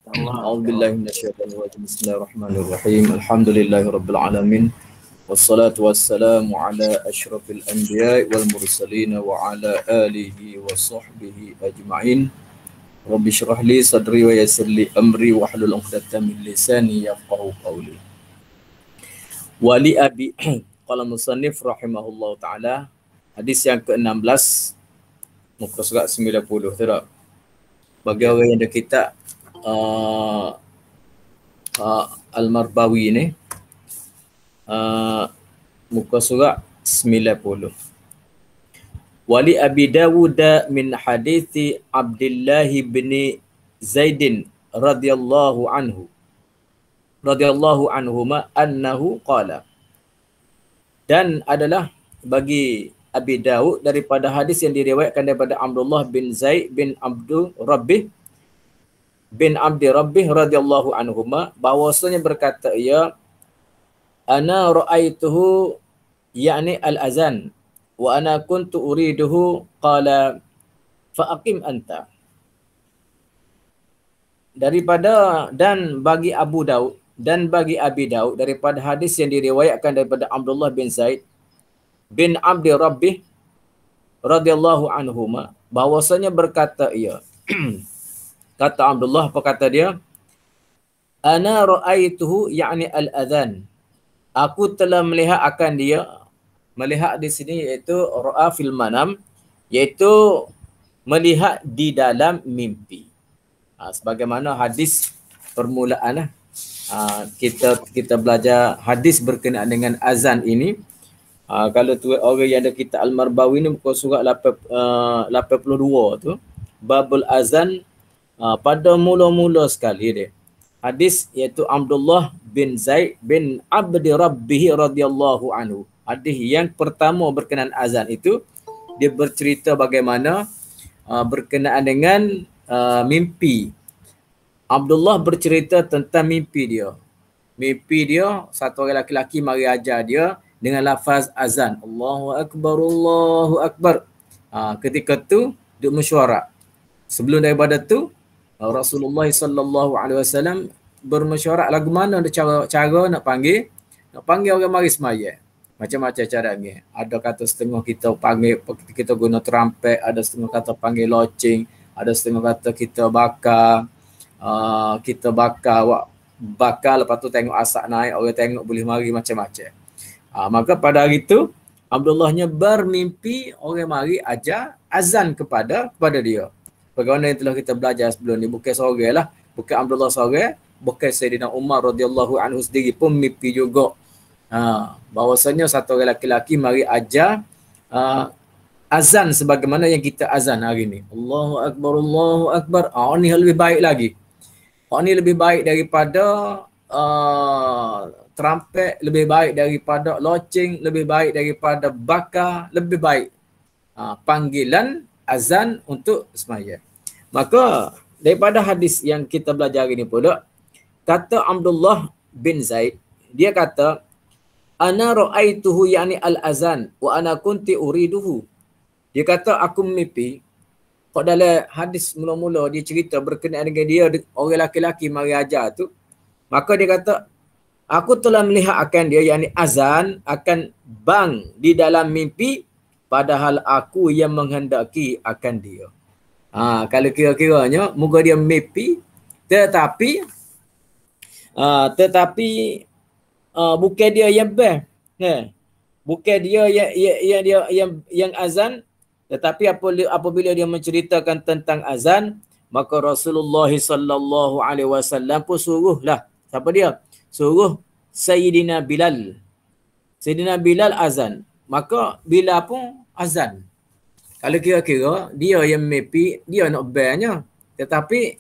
أعوذ بالله من الشيطان الرجيم بسم الله الرحمن الرحيم الحمد لله رب العالمين والصلاة والسلام على أشرف الأنبياء والمرسلين وعلى آله وصحبه أجمعين رب اشرح لي صدري ويسر لي أمري واحلل عقدة من لساني يفقهوا قولي ولي أبي قال المصنف رحمه الله تعالى hadis yang ke-16 muka surat 90 tidak bagi orang yang ada kitab Al-Marbawi ni muka surat 90. Wali Abi Dawud min hadithi Abdullah bin Zaidin radhiyallahu anhuma annahu qala. Dan adalah bagi Abi Dawud daripada hadis yang diriwayatkan daripada Abdullah bin Zaid bin Abdi Rabbih radhiyallahu anhuma bahwasanya berkata ia ana ra'aituhu yakni al-azan wa ana kuntu uriduhu qala fa aqim anta. Daripada dan bagi Abu Daud dan bagi Abi Daud daripada hadis yang diriwayatkan daripada Abdullah bin Zaid bin Abdi Rabbih radhiyallahu anhuma bahwasanya berkata ia kata Abdullah apa kata dia ana ra'aituhu yakni al-adhan aku telah melihat akan dia melihat di sini iaitu ra'a fil manam iaitu melihat di dalam mimpi. Sebagaimana hadis permulaan kita belajar hadis berkenaan dengan azan ini. Kalau tu orang yang ada kitab Al-Marbawi ni muka surat 82 tu babul azan pada mula-mula sekali dia. Hadis iaitu Abdullah bin Zaid bin Abdi Rabbih radhiyallahu anhu. Hadis yang pertama berkenaan azan itu dia bercerita bagaimana berkenaan dengan mimpi. Abdullah bercerita tentang mimpi dia. Mimpi dia satu orang lelaki mari ajar dia dengan lafaz azan. Allahu Akbar, Allahu Akbar. Ketika tu duk mesyuarat. Sebelum daripada tu Rasulullah sallallahu alaihi wasallam bermesyuarat lagu mana ada cara nak panggil orang mari semaya. Macam-macam caranya. Ada kata setengah kita panggil kita guna trumpet, ada setengah kata panggil loceng, ada setengah kata kita bakar lepas tu tengok asap naik, orang tengok boleh mari macam-macam. Maka pada hari itu Abdullahnya bermimpi orang mari ajar azan kepada dia. Bagaimana yang telah kita belajar sebelum ni, bukan seorang lah, bukan Abdullah seorang, bukan Sayyidina Umar radhiyallahu anhu sendiri pun mimpi juga. Bahawasanya satu orang lelaki mari ajar azan sebagaimana yang kita azan hari ni. Allahu Akbar, Allahu Akbar. Ini lebih baik lagi. Ini lebih baik daripada trumpet, lebih baik daripada loceng, lebih baik daripada bakar, lebih baik panggilan azan untuk semaya. Maka daripada hadis yang kita belajar ini pula, kata Abdullah bin Zaid, dia kata ana ra'aituhu yani al-azan wa ana kunti uriduhu. Dia kata aku mimpi. Kok dalam hadis mula-mula dia cerita berkenaan dengan dia orang lelaki mari ajar tu, maka dia kata aku telah melihat akan dia yakni azan akan bang di dalam mimpi padahal aku yang menghendaki akan dia. Kalau kira-kiranya moga dia mimpi tetapi bukan dia yang best. Bukan dia yang azan, tetapi apabila dia menceritakan tentang azan, maka Rasulullah sallallahu alaihi wasallam pun suruhlah. Siapa dia? Suruh Sayyidina Bilal. Sayyidina Bilal azan. Maka Bilal pun azan. Kalau kira-kira dia yang mimpi, dia nak bayarnya. Tetapi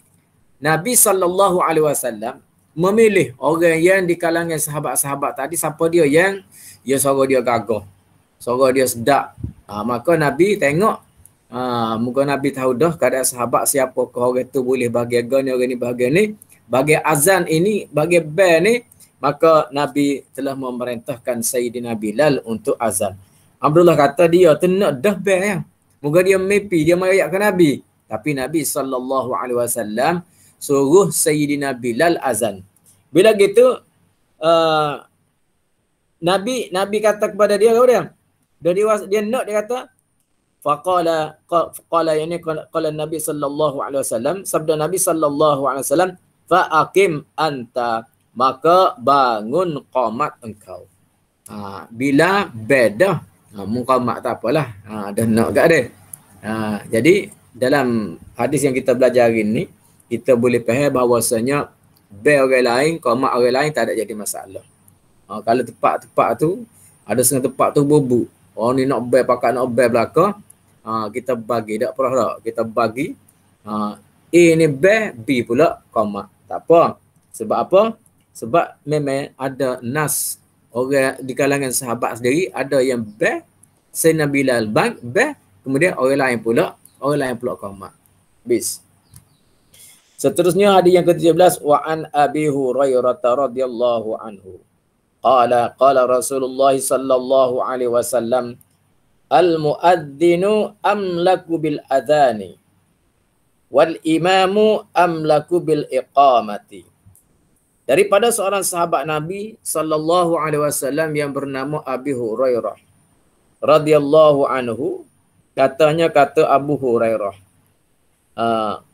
Nabi sallallahu alaihi wasallam memilih orang yang di kalangan sahabat-sahabat tadi siapa dia yang suara dia gagah. Suara dia sedap. Maka Nabi tengok muka Nabi tahu dah keadaan sahabat siapakah orang tu boleh bagi agak ni, orang ni bahagian ni. Bagi azan ini, bagi bel ni, maka Nabi telah memerintahkan Sayyidina Bilal untuk azan. Abdullah kata dia tenak dah bel ya. Moga dia mimpi, dia merayakan Nabi. Tapi Nabi sallallahu alaihi wasallam suruh Sayyidina Bilal azan. Bila gitu Nabi kata kepada dia, dia nak, dia kata qala yani qala Nabi sallallahu alaihi wasallam, sabda Nabi sallallahu alaihi wasallam, fa aqim anta, maka bangun qamat engkau. Bila beda muqamat tak apalah, dah nak gak dia. Jadi dalam hadis yang kita belajar hari ni, kita boleh faham bahawasanya bel orang lain, qamat orang lain tak ada jadi masalah. Kalau tempat-tempat tu ada setengah tempat tu bubuk, orang ni nak bel pakat nak bel belaka, kita bagi tak perah tak, kita bagi A ni bel, B pula qamat. Tak apa. Sebab apa? Sebab memang ada nas orang di kalangan sahabat sendiri, ada yang bel Sayyidina Bilal bel, kemudian orang lain pula qamat. Bis. Seterusnya hadis yang ke-17, wa an Abi Hurairah radhiyallahu anhu. Qala Rasulullah sallallahu alaihi wasallam, al-muadzinu amlaku bil adhani wal imamu amlaku bil iqamati. Daripada seorang sahabat Nabi sallallahu alaihi wasallam yang bernama Abi Hurairah radhiyallahu anhu, kata Abu Hurairah,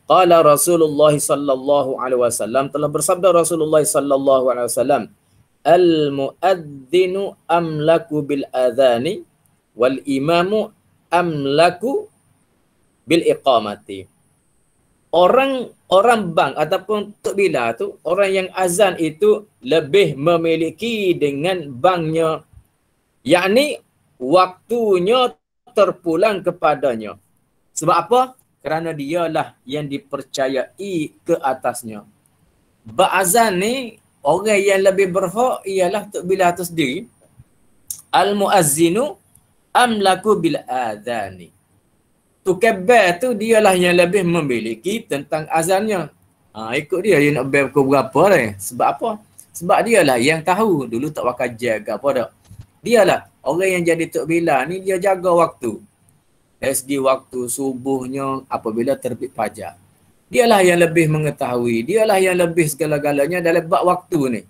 qala Rasulullah sallallahu alaihi wasallam, telah bersabda Rasulullah sallallahu alaihi wasallam, al-muadzinu amlaku bil adhani wal imamu amlaku bil iqamati. Orang bang ataupun tok bila tu, orang yang azan itu lebih memiliki dengan bangnya, yakni waktunya terpulang kepadanya. Sebab apa? Kerana dialah yang dipercayai ke atasnya. Azan ni, orang yang lebih berhak ialah tok bila tu sendiri. Al-muazzinu amlaku bil adhani. Tukabbar tu dialah yang lebih memiliki tentang azannya. Ikut dia nak bel pukul berapa dah. Sebab apa? Sebab dialah yang tahu. Dulu tak bakal jaga apa dak. Dialah orang yang jadi tok bila ni, dia jaga waktu. Dari segi waktu subuhnya apabila terbit fajar. Dialah yang lebih mengetahui. Dialah yang lebih segala-galanya dalam bab waktu ni.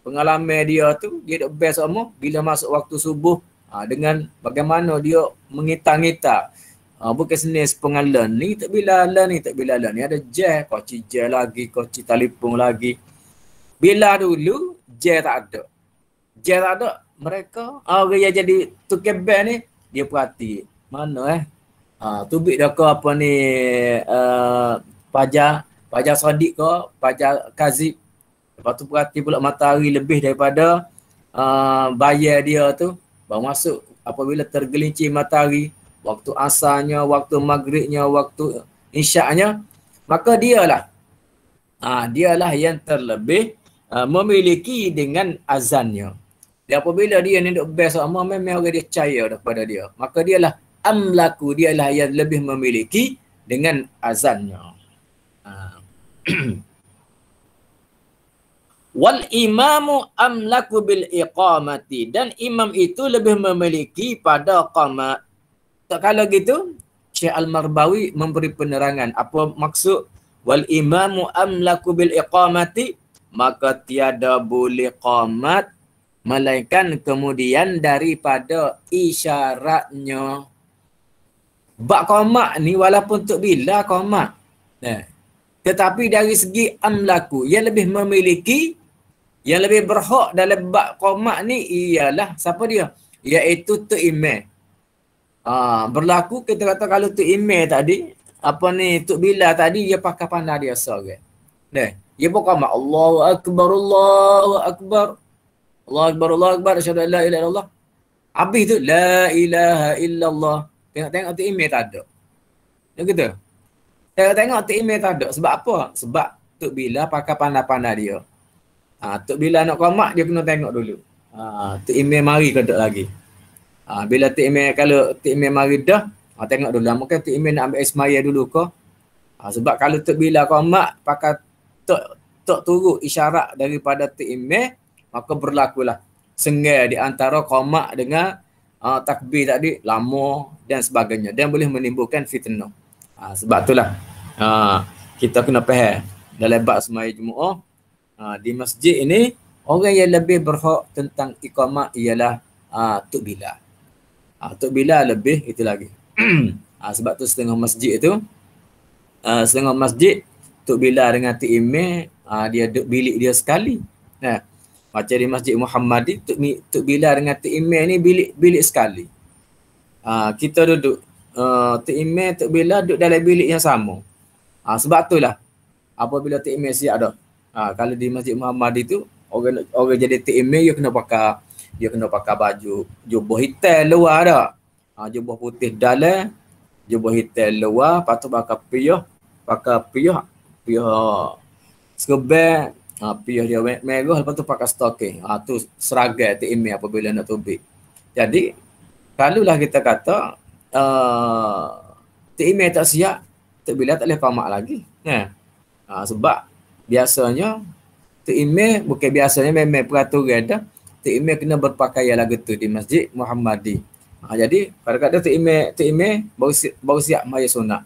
Pengalaman dia tu, dia dok bel semua bila masuk waktu subuh, dengan bagaimana dia mengita-ngita. Bukan senis pengalan ni tak bila ni ada jet, koci jet lagi, koci telefon lagi. Bila dulu jet tak ada, mereka orang yang jadi tukar bel ni, dia perhati mana tubik dah ke apa ni, pajar Sadiq ke, pajar Kazib. Lepas tu perhati pula matahari lebih daripada bayar dia tu, baru masuk apabila tergelincir matahari, waktu asarnya, waktu maghribnya, waktu isyaknya, maka dialah yang terlebih memiliki dengan azannya. Dan apabila dia ni duk best sama, memang orang dia percaya daripada dia, maka dialah amlaku, dialah yang lebih memiliki dengan azannya. Wal imamu amlaku bil iqamati, dan imam itu lebih memiliki pada qamat. Tak kala gitu, Syekh Al-Marbawi memberi penerangan apa maksud wal imamu amlaku bil iqamati, maka tiada boleh qamat melainkan kemudian daripada isyaratnya. Bak qamat ni walaupun tok bila qamat, tetapi dari segi amlaku, yang lebih memiliki, yang lebih berhak dalam bab qamat ni ialah siapa dia? Iaitu tok imam. Berlaku kita kata kalau tok imam tadi, apa ni tok bila tadi, dia pakai pandai dia seorang. Dia bukan qamat Allahu akbar, Allahu akbar, Allahu akbar, Allahu akbar, asyhadu an la ilaha illallah. Habis tu la ilaha illallah. Tengok tok imam tak ada. Ya gitu. Tengok tok imam tak ada. Sebab apa? Sebab tok bila pakai pandai-pandai dia. Tok bila nak qamat, dia kena tengok dulu. Tok imam mari ke tak lagi. Bila tok imam, kalau tok imam mari dah, tengok dulu. Mungkin tok imam nak ambil semaya dulu ke. Sebab kalau tok bila qamat pakai tok turut isyarat daripada tok imam, maka berlakulah sengai di antara qamat dengan takbir tadi lama dan sebagainya, dan boleh menimbulkan fitnah. Sebab itulah kita kena faham dalam bab sembahyang Jumaat di masjid ini, orang yang lebih berhak tentang iqamah ialah Tok Bilal. Tok Bilal lebih itu lagi. Sebab tu setengah masjid itu, setengah masjid Tok Bilal dengan Tok Imam dia duduk bilik dia sekali. Nah, macam di Masjid Muhammadi, Tok Bilal dengan Tok Imam ni bilik sekali. Kita duduk Tok Imam, Tok Bilal duduk dalam bilik yang sama. Sebab itulah apabila Tok Imam siap dah. Kalau di Masjid Muhammadi tu orang jadi Tok Imam dia kena pakai baju jubah hitam luar dah. Jubah putih dalam, jubah hitam luar, lepas tu pakai piyah serban, piyah dia merah, lepas tu pakai stocking. Tu seragam Tok Imam apabila nak tubik. Jadi kalaulah kita kata Tok Imam tak siap, Tok Bilal tak boleh qamat lagi. Sebab biasanya Tok Imam, bukan biasanya, memang peraturan dah, Tok Imam kena berpakaian lagu tu di Masjid Muhammadi. Jadi kadang-kadang Tok Imam baru siap maya sunat.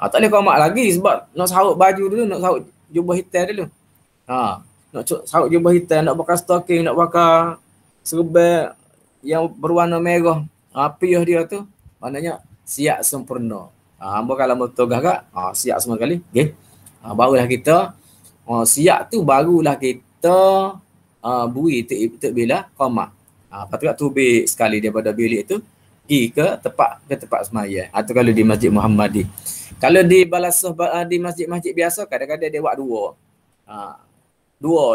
Tak boleh qamat lagi sebab nak sarut baju dulu, nak sarut jubah hitam dulu. Nak sarut jubah hitam, nak pakai stocking, nak pakai serban yang berwarna merah. Piyah dia tu maknanya siap sempurna. Hamba kalau betul gagak, siap semua kali. Okay. Barulah kita siap tu, barulah kita bui Tok Bilal qamat. Lepas tu tubik sekali daripada bilik tu pergi ke tempat sembahyang. Atau kalau di Masjid Muhammadi. Kalau di balasah di masjid-masjid biasa, kadang-kadang dia buat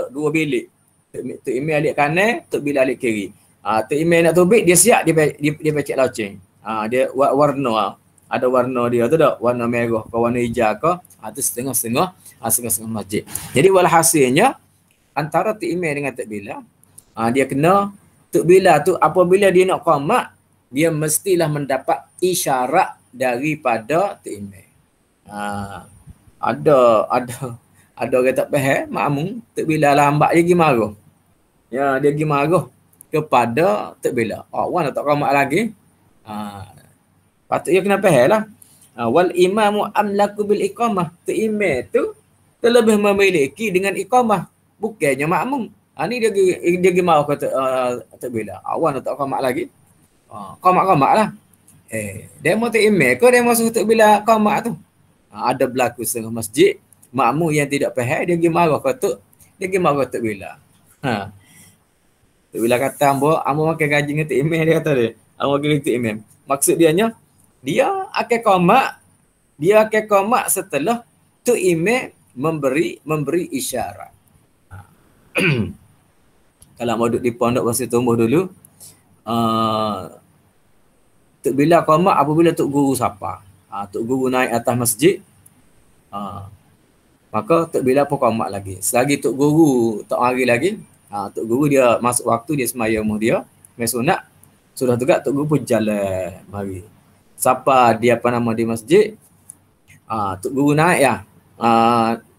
dua bilik. Tok Imam alik kanan, Tok Bilal alik kiri. Tok Imam nak tubik, dia siap dia pecek loceng. Dia warna, ada warna dia tu tak, warna merah ke warna hijau ke, tu setengah-setengah masjid. Jadi walhasilnya antara Tok Imam dengan Tok Bilal, dia kena, Tok Bilal tu apabila dia nak qamat, dia mestilah mendapat isyarat daripada Tok Imam. Ada orang tak faham, makmum Tok Bilal lambat dia pergi marah. Dia pergi marah kepada Tok Bilal. Wan tak qamat lagi. Patutnya kena faham lah. Wal imamu amlaku bil iqamah. Tok Imam tu terlebih memiliki dengan iqamah, bukannya makmum. Ni dia pergi marah ke Tok Bilal. Wan tak qamat lagi. Qamat lah. Demo Tok Imam ke demo suruh Tok Bilal qamat tu? Ada berlaku setengah masjid, makmum yang tidak faham, dia pergi marah ke Tok Bilal. Tok Bilal kata, hamba makan gaji dengan Tok Imam, dia kata dia. Hamba makan dengan Tok Imam. Maksud dia akan qamat setelah Tok Imam memberi isyarat. Kalau mau duduk di pondok Pasir Tumbuh dulu, Tok Bilal qamat apabila Tok Guru sapa. Tok Guru naik atas masjid, maka Tok Bilal pun qamat lagi. Selagi Tok Guru tak mari lagi, Tok Guru dia masuk waktu dia sembahyang dia, sembahyang sunat. Sudah juga Tok Guru pun jalan mari. Siapa dia di masjid, Tok Guru naik ya.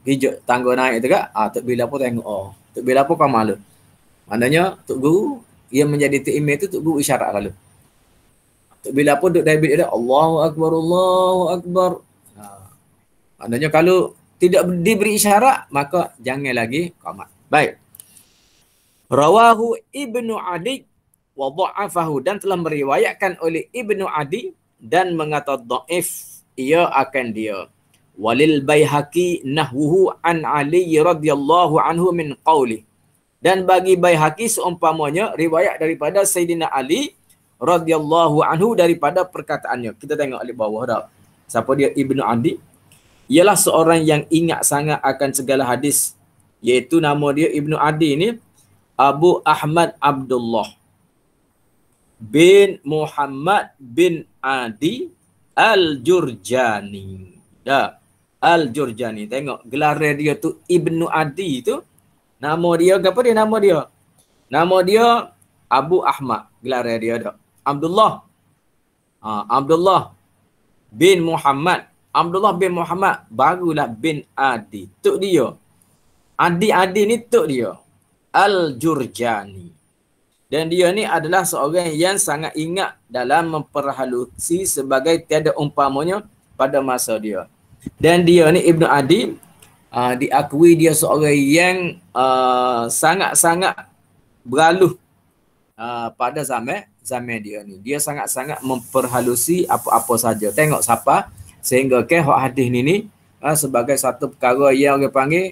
Hijau tangga naik juga, Tok Bilal pun tengok. Tok Bilal pun qamat lalu. Maknanya Tok Guru yang menjadi Tok Imam tu, Tok Guru isyarat lalu. Tok Bilal pun duduk dari bilik dia, Allahu Akbar, Allahu Akbar. Maknanya kalau tidak diberi isyarat, maka jangan lagi qamat. Baik. Rawahu Ibnu Adi wa dha'afahu, dan telah meriwayatkan oleh Ibnu Adi dan mengata dhaif ia akan dia. Walil Baihaqi nahwuhu an Ali radhiyallahu anhu min qauli. Dan bagi Baihaqi seumpamanya riwayat daripada Sayyidina Ali radhiyallahu anhu daripada perkataannya. Kita tengok di bawah dah. Siapa dia Ibnu Adi? Ialah seorang yang ingat sangat akan segala hadis, iaitu nama dia Ibnu Adi ni Abu Ahmad Abdullah bin Muhammad bin Adi Al-Jurjani. Al-Jurjani. Tengok gelar dia tu Ibnu Adi tu. Nama dia apa dia nama dia? Nama dia Abu Ahmad. Gelar dia dah. Abdullah. Abdullah bin Muhammad. Abdullah bin Muhammad barulah bin Adi. Tok dia. Adi ni tok dia. Al-Jurjani. Dan dia ni adalah seorang yang sangat ingat dalam memperhalusi sebagai tiada umpamanya pada masa dia. Dan dia ni Ibnu Adi diakui dia seorang yang sangat-sangat beraluh pada zaman dia ni. Dia sangat-sangat memperhalusi apa-apa saja. Tengok siapa sehingga ke hak hadis ni sebagai satu perkara yang orang panggil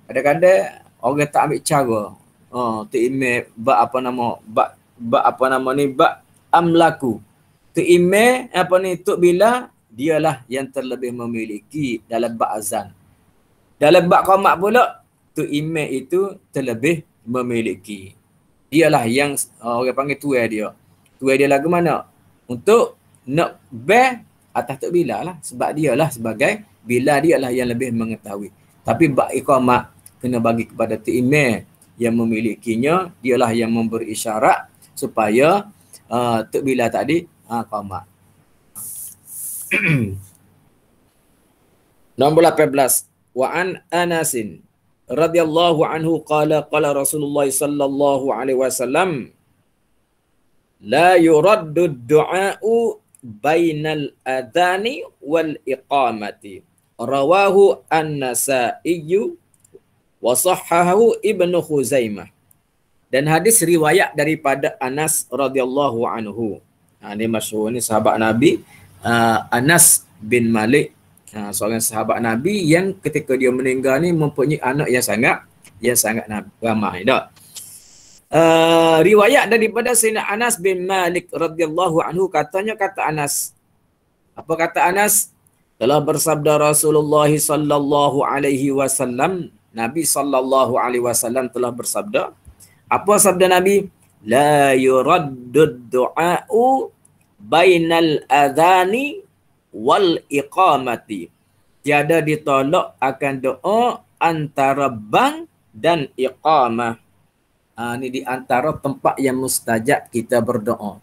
kadang-kadang orang tak ambil cara. Tu email bab apa nama bab amlaku. Tu email apa ni tu bila dialah yang terlebih memiliki dalam bab azan. Dalam bab qamat pula tu email itu terlebih memiliki. Dialah yang orang panggil tuai dia. Tuai dia lagu mana? Untuk nak atas Tok Bilal lah. Sebab dialah sebagai Bilal dialah yang lebih mengetahui. Tapi bab iqamah kena bagi kepada Tok Imam yang memilikinya. Dialah yang memberi isyarat supaya Tok Bilal tadi qamat. Nombor 18. Wa an Anasin radhiyallahu anhu qala Rasulullah sallallahu alaihi wasallam la yuraddu ad-du'a'u bainal adhani wal iqamati. Rawahu An-Nasa'i wa sahhahu Ibnu Khuzaimah. Dan hadis riwayat daripada Anas radhiyallahu anhu. Ini masyhur ni sahabat Nabi, Anas bin Malik, seorang sahabat Nabi yang ketika dia meninggal ni mempunyai anak yang sangat ramai dah. Riwayat daripada Sayyidina Anas bin Malik radhiyallahu anhu kata Anas. Apa kata Anas? Telah bersabda Rasulullah sallallahu alaihi wasallam, Nabi sallallahu alaihi wasallam telah bersabda. Apa sabda Nabi? La yuraddud du'a'u bainal adhani wal iqamati. Tiada ditolak akan doa antara bang dan iqamah. Ini di antara tempat yang mustajab kita berdoa.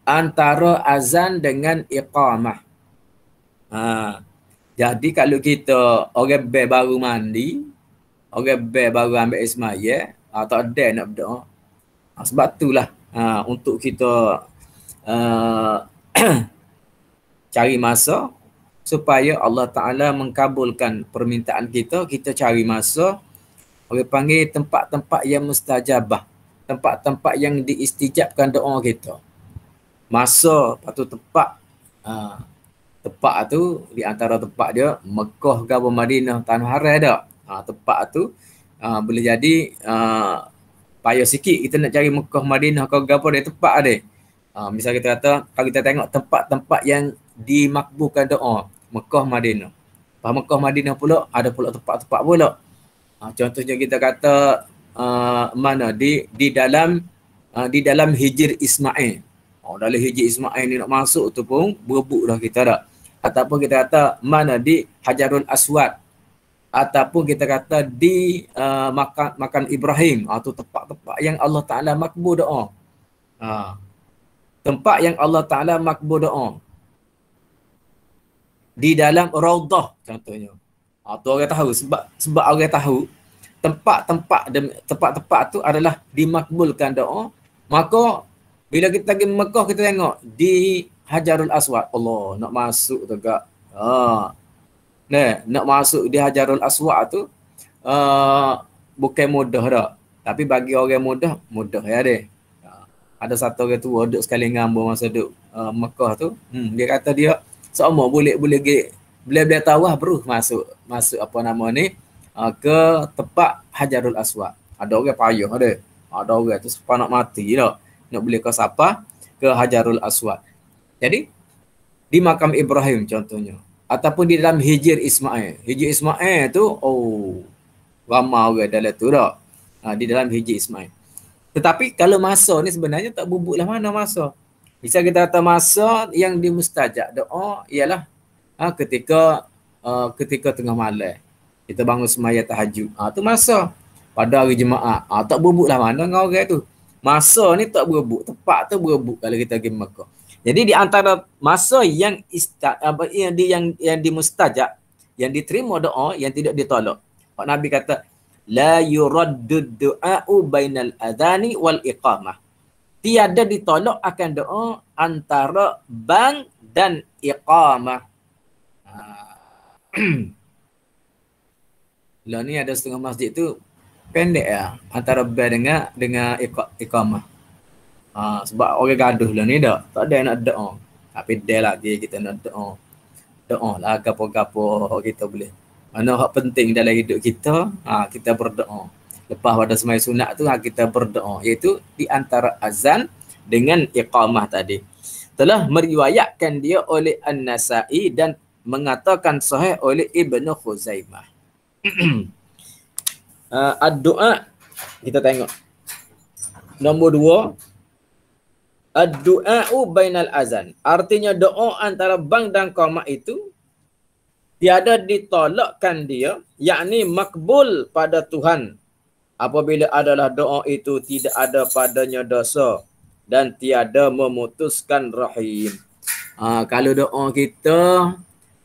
Antara azan dengan iqamah. Jadi kalau kita orang baru mandi, orang baru ambil air semaya, tak ada nak berdoa. Sebab itulah untuk kita cari masa supaya Allah Ta'ala mengkabulkan permintaan kita. Kita cari masa, orang panggil tempat-tempat yang mustajabah, tempat-tempat yang diistijabkan doa kita. Masa patu tepat, tepat tu di antara tempat dia Mekah ke Madinah, tanah haram dak. Tempat tu boleh jadi payah sikit kita nak cari Mekah, Madinah ke apa dia tempat dia. Misal kita kata kalau kita tengok tempat-tempat yang dimakbulkan doa, Mekah, Madinah. Lepas Mekah, Madinah pula ada pula tempat-tempat pula. Contohnya kita kata mana di dalam Hijr Ismail. Dalam Hijr Ismail ni nak masuk tu pun berebut dah kita dah. Ataupun kita kata mana di Hajarul Aswad. Ataupun kita kata di makan Ibrahim. Tu tempat-tempat yang Allah Ta'ala makbul doa. Tempat yang Allah Ta'ala makbul doa. Di dalam Raudah contohnya. Tu orang tahu sebab orang tahu tempat-tempat tu adalah dimakbulkan doa. Maka bila kita pergi Mekah kita tengok di Hajarul Aswad, Allah nak masuk tu gak. Nak masuk di Hajarul Aswad tu bukan mudah dah. Tapi bagi orang mudah ya deh. Ada satu orang tua duduk sekali ngambung masa duduk Mekah tu. Dia kata dia semua boleh tawah beruh masuk apa nama ni ke tempat Hajarul Aswad. Ada orang payah ada. Ada orang tu sampai nak mati dah. Nak boleh ke siapa ke Hajarul Aswad. Jadi di makam Ibrahim contohnya ataupun di dalam Hijr Ismail. Hijr Ismail tu ramai orang dalam tu dah. Di dalam Hijr Ismail. Tetapi kalau masa ni sebenarnya tak bubuklah mana masa. Misal kita kata masa yang dimustajab doa ialah ketika tengah malam. Kita bangun semaya tahajud. Tu masa pada hari Jumaat. Tak berebutlah mana dengan orang tu. Masa ni tak berebut, tempat tu berebut kalau kita pergi Mekah. Jadi di antara masa yang dimustajab, yang diterima doa, yang tidak ditolak. Pak Nabi kata la yuraddu du'a'u bainal adhani wal iqamah. Tiada ditolak akan doa antara bang dan iqamah. Lah ni ada setengah masjid tu pendek ya antara bel dengan iqamah. Sebab orang gaduh lah ni dah. Tak ada yang nak doa. Tapi dia lagi kita nak doa. Doa lah gapo-gapo kita boleh. Mana hak penting dalam hidup kita, kita berdoa. Lepas pada semai sunat tu kita berdoa, iaitu di antara azan dengan iqamah tadi. Telah meriwayatkan dia oleh An-Nasa'i dan mengatakan sahih oleh Ibnu Khuzaimah. Ad-du'a kita tengok. Nombor 2, ad-du'a'u bainal azan. Artinya doa antara bang dan qamat itu tiada ditolakkan dia, yakni makbul pada Tuhan apabila adalah doa itu tidak ada padanya dosa dan tiada memutuskan rahim. Kalau doa kita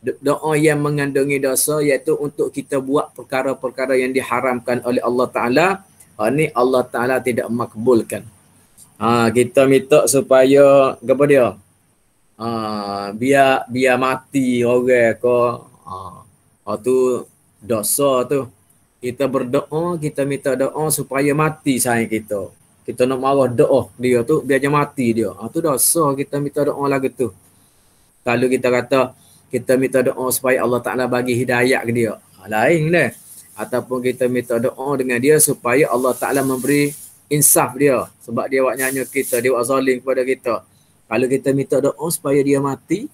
doa yang mengandungi dosa, iaitu untuk kita buat perkara-perkara yang diharamkan oleh Allah Ta'ala, ni Allah Ta'ala tidak makbulkan. Kita minta supaya apa dia? Biar mati orang ke. Tu dosa tu. Kita berdoa, kita minta doa supaya mati sayang kita. Kita nak marah doa dia tu biar dia mati dia. Tu dosa kita minta doa lagu tu. Kalau kita kata kita minta doa supaya Allah Ta'ala bagi hidayah ke dia, lain dah. Ataupun kita minta doa dengan dia supaya Allah Ta'ala memberi insaf dia. Sebab dia buat nyanyi kita, dia buat zalim kepada kita. Kalau kita minta doa supaya dia mati,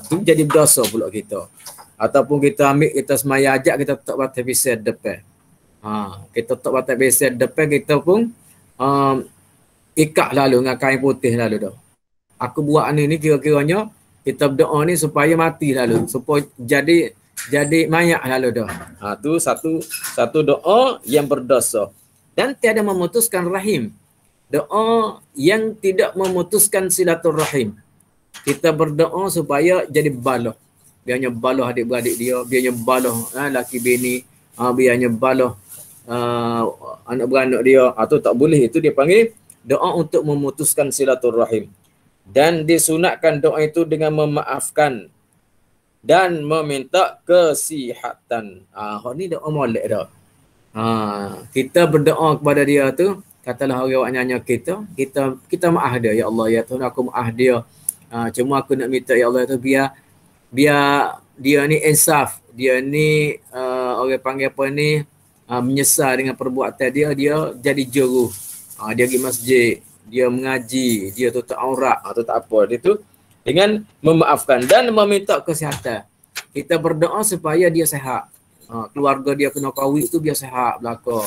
tu jadi berdosa pula kita. Ataupun kita ambil, kita semaya ajak, kita tak batal pisah depan. Kita tak batal pisah depan, kita pun ikat lalu dengan kain putih lalu dah. Aku buat ni kira-kiranya kita berdoa ni supaya mati lalu, supaya jadi mayat lalu dah. Tu satu doa yang berdosa dan tiada memutuskan rahim. Doa yang tidak memutuskan silaturahim. Kita berdoa supaya jadi baloh. Biarnya baloh adik-beradik dia, biarnya baloh laki bini, biarnya baloh anak beranak dia. Tu tak boleh, itu dia panggil doa untuk memutuskan silaturahim. Dan disunatkan doa itu dengan memaafkan dan meminta kesihatan. Ni doa molek dah. Kita berdoa kepada dia tu, katalah orang buat nyanyi kita maaf dia, ya Allah, ya Tuhan aku maaf dia. Cuma aku nak minta ya Allah tu biar dia ni insaf, dia ni orang panggil apa ni, menyesal dengan perbuatan dia jadi juru. Dia pergi masjid, dia mengaji, dia tutup aurat, atau tak apa dia tu, dengan memaafkan dan meminta kesihatan. Kita berdoa supaya dia sihat. Keluarga dia kena kahwin tu biar sihat belaka.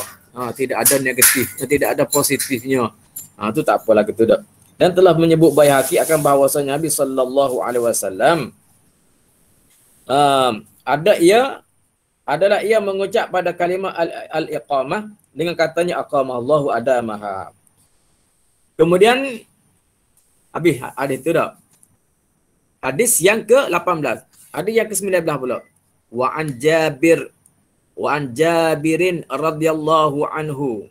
Tidak ada negatif, tidak ada positifnya. Tu tak apalah gitu dak. Dan telah menyebut Baihaqi akan bahawasanya Nabi sallallahu alaihi wasallam adalah ia mengucap pada kalimah al-iqamah dengan katanya aqama Allahu adamaha. Kemudian habis hadis tu dak. Hadis yang ke-18. Hadis yang ke-19 pula. Wa an Jabirin radhiyallahu anhu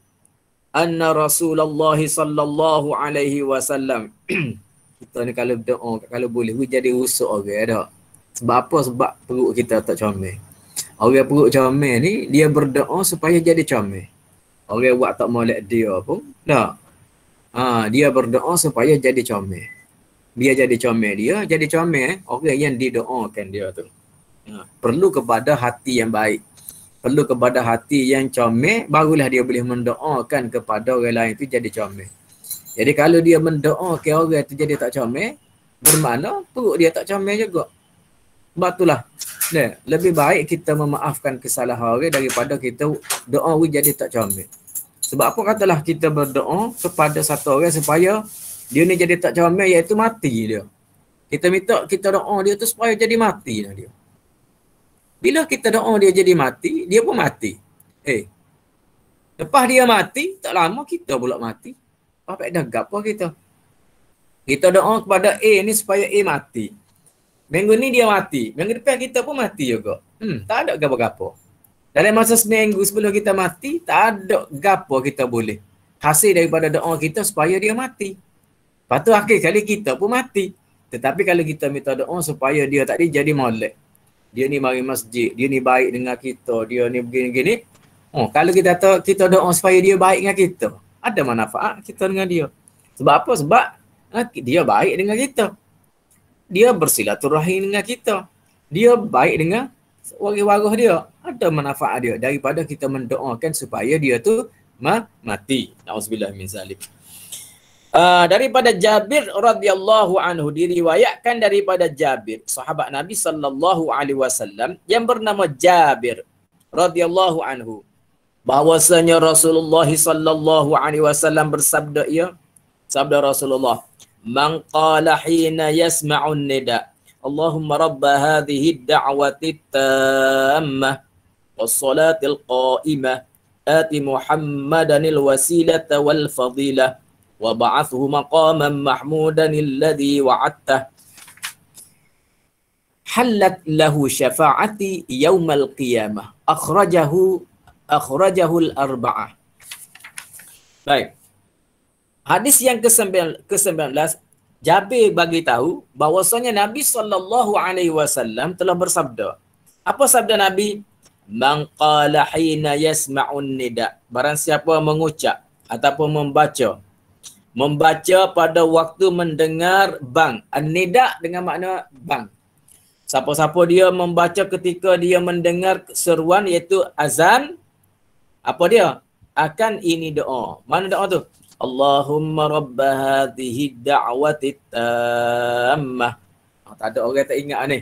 anna Rasulullah sallallahu alaihi wasallam. Kita ni kalau berdoa, kalau boleh jadi rusuk orang dah. Sebab apa? Sebab perut kita tak comel. Orang perut comel ni dia berdoa supaya jadi comel. Orang buat tak molek dia pun tak. Dia berdoa supaya jadi comel. Dia jadi comel, dia jadi comel orang yang didoakan dia tu. Perlu kepada hati yang baik. Perlu kepada hati yang comel, barulah dia boleh mendoakan kepada orang lain tu jadi comel. Jadi kalau dia mendoakan orang tu jadi tak comel, bermakna perut dia tak comel juga. Sebab itulah lebih baik kita memaafkan kesalahan orang daripada kita doa jadi tak comel. Sebab apa katalah kita berdoa kepada satu orang supaya dia ni jadi tak comel, iaitu mati dia. Kita minta kita doa dia tu supaya jadi mati lah dia. Bila kita doa dia jadi mati, dia pun mati. Lepas dia mati, tak lama kita pula mati. Apa dah gapo kita? Kita doa kepada A ni supaya A mati. Minggu ni dia mati. Minggu depan kita pun mati juga. Tak ada gapo-gapo. Dalam masa seminggu sebelum kita mati, tak ada gapo kita boleh hasil daripada doa kita supaya dia mati. Lepas tu akhir kali kita pun mati. Tetapi kalau kita minta doa supaya dia tadi jadi molek, dia ni mari masjid, dia ni baik dengan kita, dia ni begini-gini. Oh, kalau kita doa supaya dia baik dengan kita, ada manfaat kita dengan dia. Sebab apa? Sebab dia baik dengan kita. Dia bersilaturahim dengan kita. Dia baik dengan waris-waris dia. Ada manfaat dia daripada kita mendoakan supaya dia tu mati. Nauzubillah min zalik. Daripada Jabir radhiyallahu anhu, diriwayatkan daripada Jabir, sahabat Nabi sallallahu alaihi wasallam yang bernama Jabir radhiyallahu anhu, bahwasanya Rasulullah sallallahu alaihi wasallam bersabda, sabda Rasulullah, man qala hina yasma'un nida Allahumma rabb hadhihi ad-da'wati at-tammah was-salatil qa'imah ati Muhammadanil wasilata wal fadilah wa ba'athu maqaman mahmudan alladhi wa'adtah halat lahu syafa'ati yaumal qiyamah akhrajahu al-arba'ah. Baik. Hadis yang ke-19, Jabir bagi tahu bahwasanya Nabi sallallahu alaihi wasallam telah bersabda. Apa sabda Nabi? Man qala hina yasma'un nida. Barang siapa mengucap ataupun membaca pada waktu mendengar bang. An-nida dengan makna bang. Siapa-siapa dia membaca ketika dia mendengar seruan iaitu azan, apa dia? Akan ini doa. Mana doa tu? Allahumma rabb hadhihi ad-da'wati tammah. Tak ada orang tak ingat ni.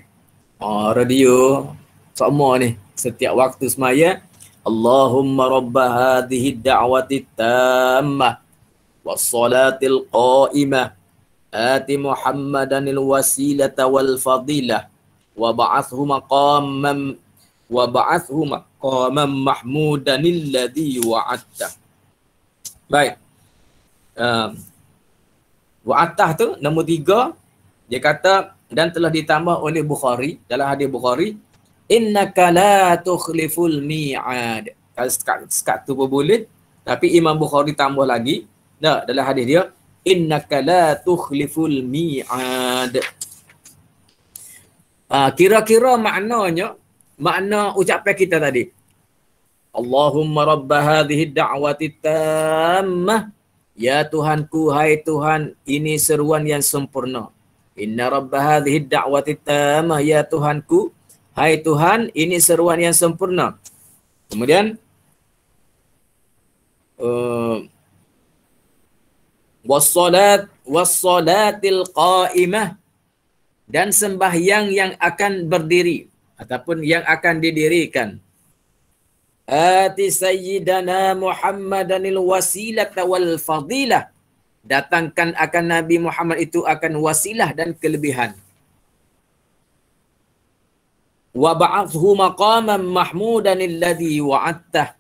Radio semua ni setiap waktu semaya, Allahumma rabb hadhihi ad-da'wati tammah was-salatil qa'imah ati Muhammadanil wasilata wal fadilah wa ba'athu maqaman mahmudanil ladzi wa'adta. Baik. Wa'atah tu nombor 3, dia kata, dan telah ditambah oleh Bukhari dalam hadis Bukhari, innaka la tukhliful mi'ad. Sekat tu pun boleh, tapi Imam Bukhari tambah lagi dalam hadis dia, innaka la tukhliful mi'ad. Kira-kira makna ucapan kita tadi, Allahumma rabb hadhihi ad-da'wati tammah, ya Tuhanku, hai Tuhan, ini seruan yang sempurna. Inna rabb hadhihi ad-da'wati tammah, ya Tuhanku, hai Tuhan, ini seruan yang sempurna. Kemudian was-salatil qa'imah, dan sembahyang yang akan berdiri ataupun yang akan didirikan. Ati sayyidana Muhammadanil wasilata wal fadilah, datangkan akan Nabi Muhammad itu akan wasilah dan kelebihan. Wa ba'athu maqaman mahmudanil ladzi wa'adtah,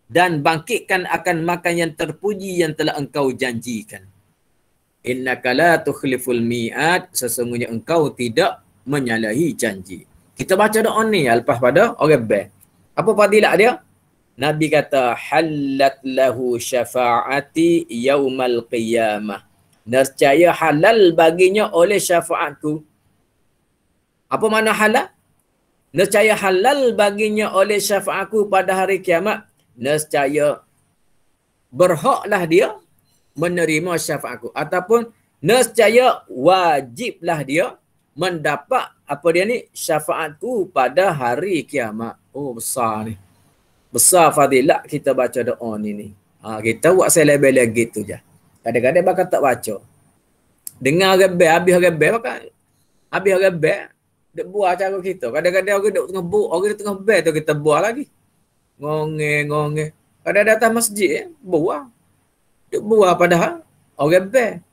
dan bangkitkan akan makan yang terpuji yang telah engkau janjikan. Innaka la tukhliful mi'ad, sesungguhnya engkau tidak menyalahi janji. Kita baca doa ni lepas pada orang bel. Apa fadilat dia? Nabi kata, halat lahu syafa'ati yaumal qiyamah, nescaya halal baginya oleh syafaatku. Apa makna halal? Nescaya halal baginya oleh syafaatku pada hari kiamat. Nescaya berhaklah dia menerima syafaatku, ataupun nescaya wajiblah dia mendapat apa dia ni, syafaatku pada hari kiamat. Oh, besar ni. Besar fadilat kita baca doa ni. Kita buat selebel lagi tu je. Kadang-kadang bakal tak baca. Dengar rebel, habis rebel bakal. Habis rebel, duk buat cara kita. Kadang-kadang orang duk tengah buat, orang duk tengah bel tu kita buat lagi. Ngongeng. Kadang datang masjid, buat. Duk buat padahal orang bel.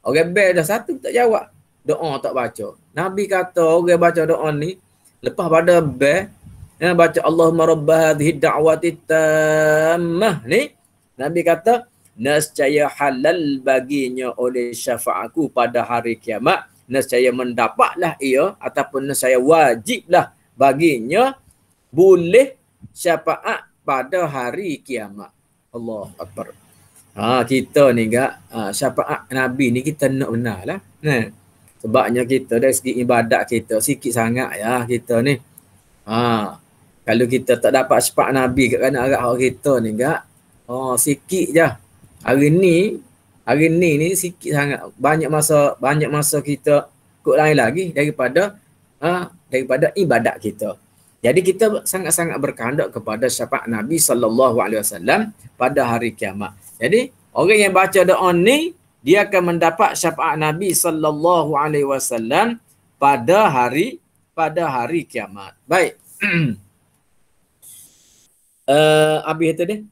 Orang bel dah satu tak jawab. Doa tak baca. Nabi kata orang baca doa ni lepas pada bel, baca Allahumma rabb hadhihi ad-da'wati tammah ni, Nabi kata nescaya halal baginya oleh syafaatku pada hari kiamat, nescaya mendapatlah ia ataupun nescaya wajiblah baginya boleh syafaat pada hari kiamat. Allahu akbar. Kita ni syafaat Nabi ni kita nak benar lah. Sebabnya kita dari segi ibadat kita sikit sangat ya kita ni. Kalau kita tak dapat syafaat Nabi kat kanan arah kita ni enggak. Sikit je. Hari ni sikit sangat. Banyak masa kita ikut lain lagi daripada ibadat kita. Jadi kita sangat-sangat berkehendak kepada syafaat Nabi sallallahu alaihi wasallam pada hari kiamat. Jadi orang yang baca doa ni dia akan mendapat syafaat Nabi sallallahu alaihi wasallam pada hari kiamat. Baik. Habis itu ni.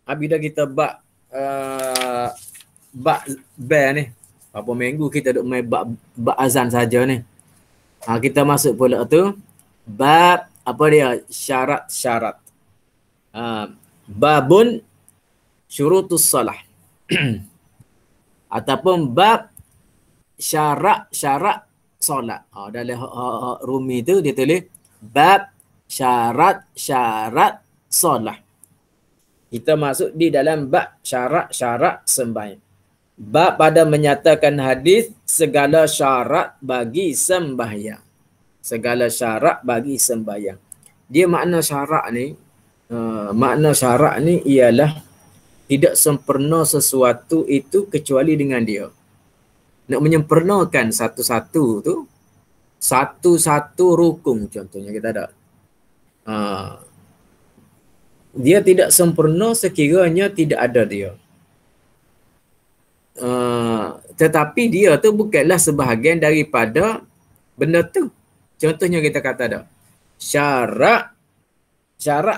Habis dah kita bab ni. Berapa minggu kita duk main bab azan saja ni. Kita masuk pula tu bab apa dia? Syarat-syarat. Babun syurutus salah. Ataupun bab syarat-syarat solat. Dalam Rumi tu dia tulis bab syarat-syarat solat. Kita masuk di dalam bab syarat-syarat sembahyang. Bab pada menyatakan hadis segala syarat bagi sembahyang. Segala syarat bagi sembahyang. Dia makna syarat ni ialah tidak sempurna sesuatu itu kecuali dengan dia. Nak menyempurnakan satu-satu rukun contohnya kita ada. Dia tidak sempurna sekiranya tidak ada dia. Tetapi dia tu bukanlah sebahagian daripada benda tu. Contohnya kita kata dah. Syarat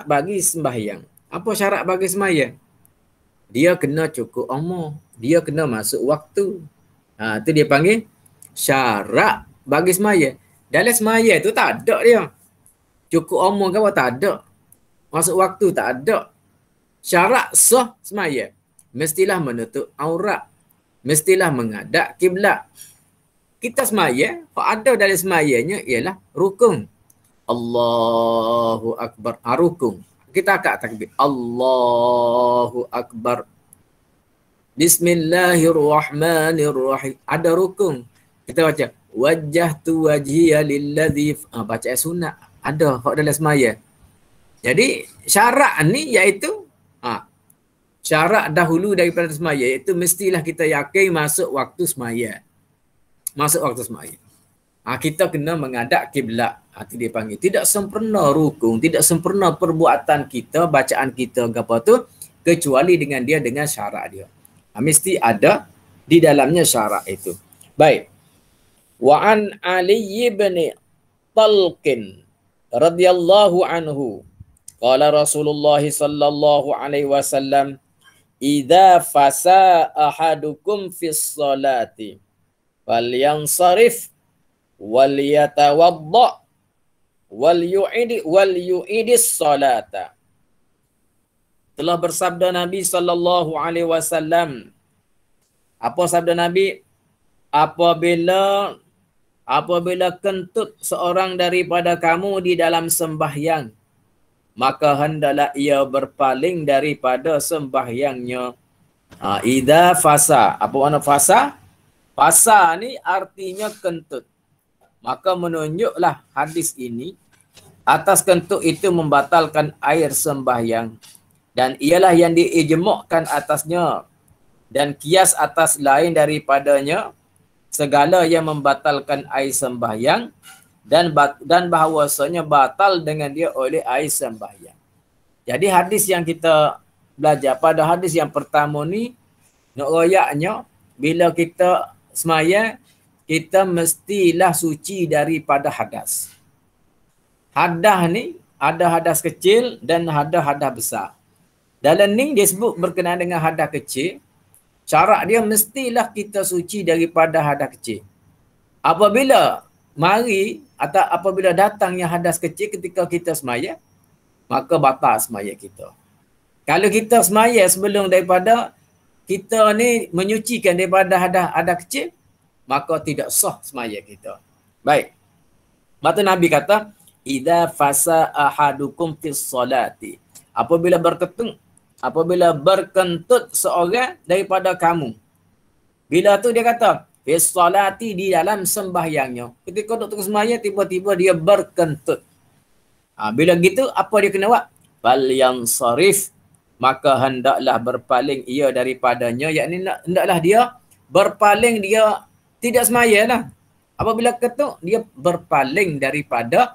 bagi sembahyang. Apa syarat bagi sembahyang? Dia kena cukup umur. Dia kena masuk waktu. Tu dia panggil syarat bagi sembahyang. Dalam sembahyang tu tak ada dia. Cukup umur ke apa tak ada. Masuk waktu tak ada. Syarat sah sembahyang. Mestilah menutup aurat. Mestilah menghadap kiblat. Kita sembahyang, apa ada dalam sembahyangnya ialah rukun. Allahu Akbar. Rukun. Kita akak takbir. Allahu Akbar. Bismillahirrahmanirrahim. Ada rukun. Kita baca. Wajjahtu wajhiya lilladhi. Baca sunat. Ada hak dalam sembahyang. Jadi syarat ni iaitu syarat dahulu daripada sembahyang iaitu mestilah kita yakin masuk waktu sembahyang. Masuk waktu sembahyang. Kita kena menghadap kiblat. Itu dia panggil. Tidak sempurna rukun, tidak sempurna perbuatan kita, bacaan kita ke apa tu kecuali dengan dia dengan syarat dia. Mesti ada di dalamnya syarat itu. Baik. Wa an Ali ibn Talqin radhiyallahu anhu qala Rasulullah sallallahu alaihi wasallam idza fasa ahadukum fis salati falyansarif wal yatawadda wal yu'idis salata. Telah bersabda Nabi sallallahu alaihi wasallam. Apa sabda Nabi? Apabila kentut seorang daripada kamu di dalam sembahyang, maka hendaklah ia berpaling daripada sembahyangnya. Idza fasa. Apa makna fasa? Fasa ni artinya kentut. Maka menunjuklah hadis ini atas kentut itu membatalkan air sembahyang. Dan ialah yang diijma'kan atasnya dan kias atas lain daripadanya segala yang membatalkan air sembahyang dan bahawasanya batal dengan dia oleh air sembahyang. Jadi hadis yang kita belajar pada hadis yang pertama ni nak royaknya bila kita sembahyang kita mestilah suci daripada hadas. Hadas ni ada hadas kecil dan ada hadas besar. Dalam ni dia sebut berkenaan dengan hadas kecil. Syarat dia mestilah kita suci daripada hadas kecil. Apabila apabila datangnya hadas kecil ketika kita sembahyang, maka batal sembahyang kita. Kalau kita sembahyang sebelum daripada kita ni menyucikan daripada hadas kecil, maka tidak sah sembahyang kita. Baik. Maka Nabi kata, idza fasa ahadukum fis salati. Apabila berkentut seorang daripada kamu. Bila tu dia kata, fi salati, di dalam sembahyangnya. Ketika duduk tengah sembahyang, tiba-tiba dia berkentut. Bila gitu, apa dia kena buat? Fal yansarif, maka hendaklah berpaling ia daripadanya, yakni hendaklah dia berpaling, dia tidak sembahyang lah. Apabila ketuk, dia berpaling daripada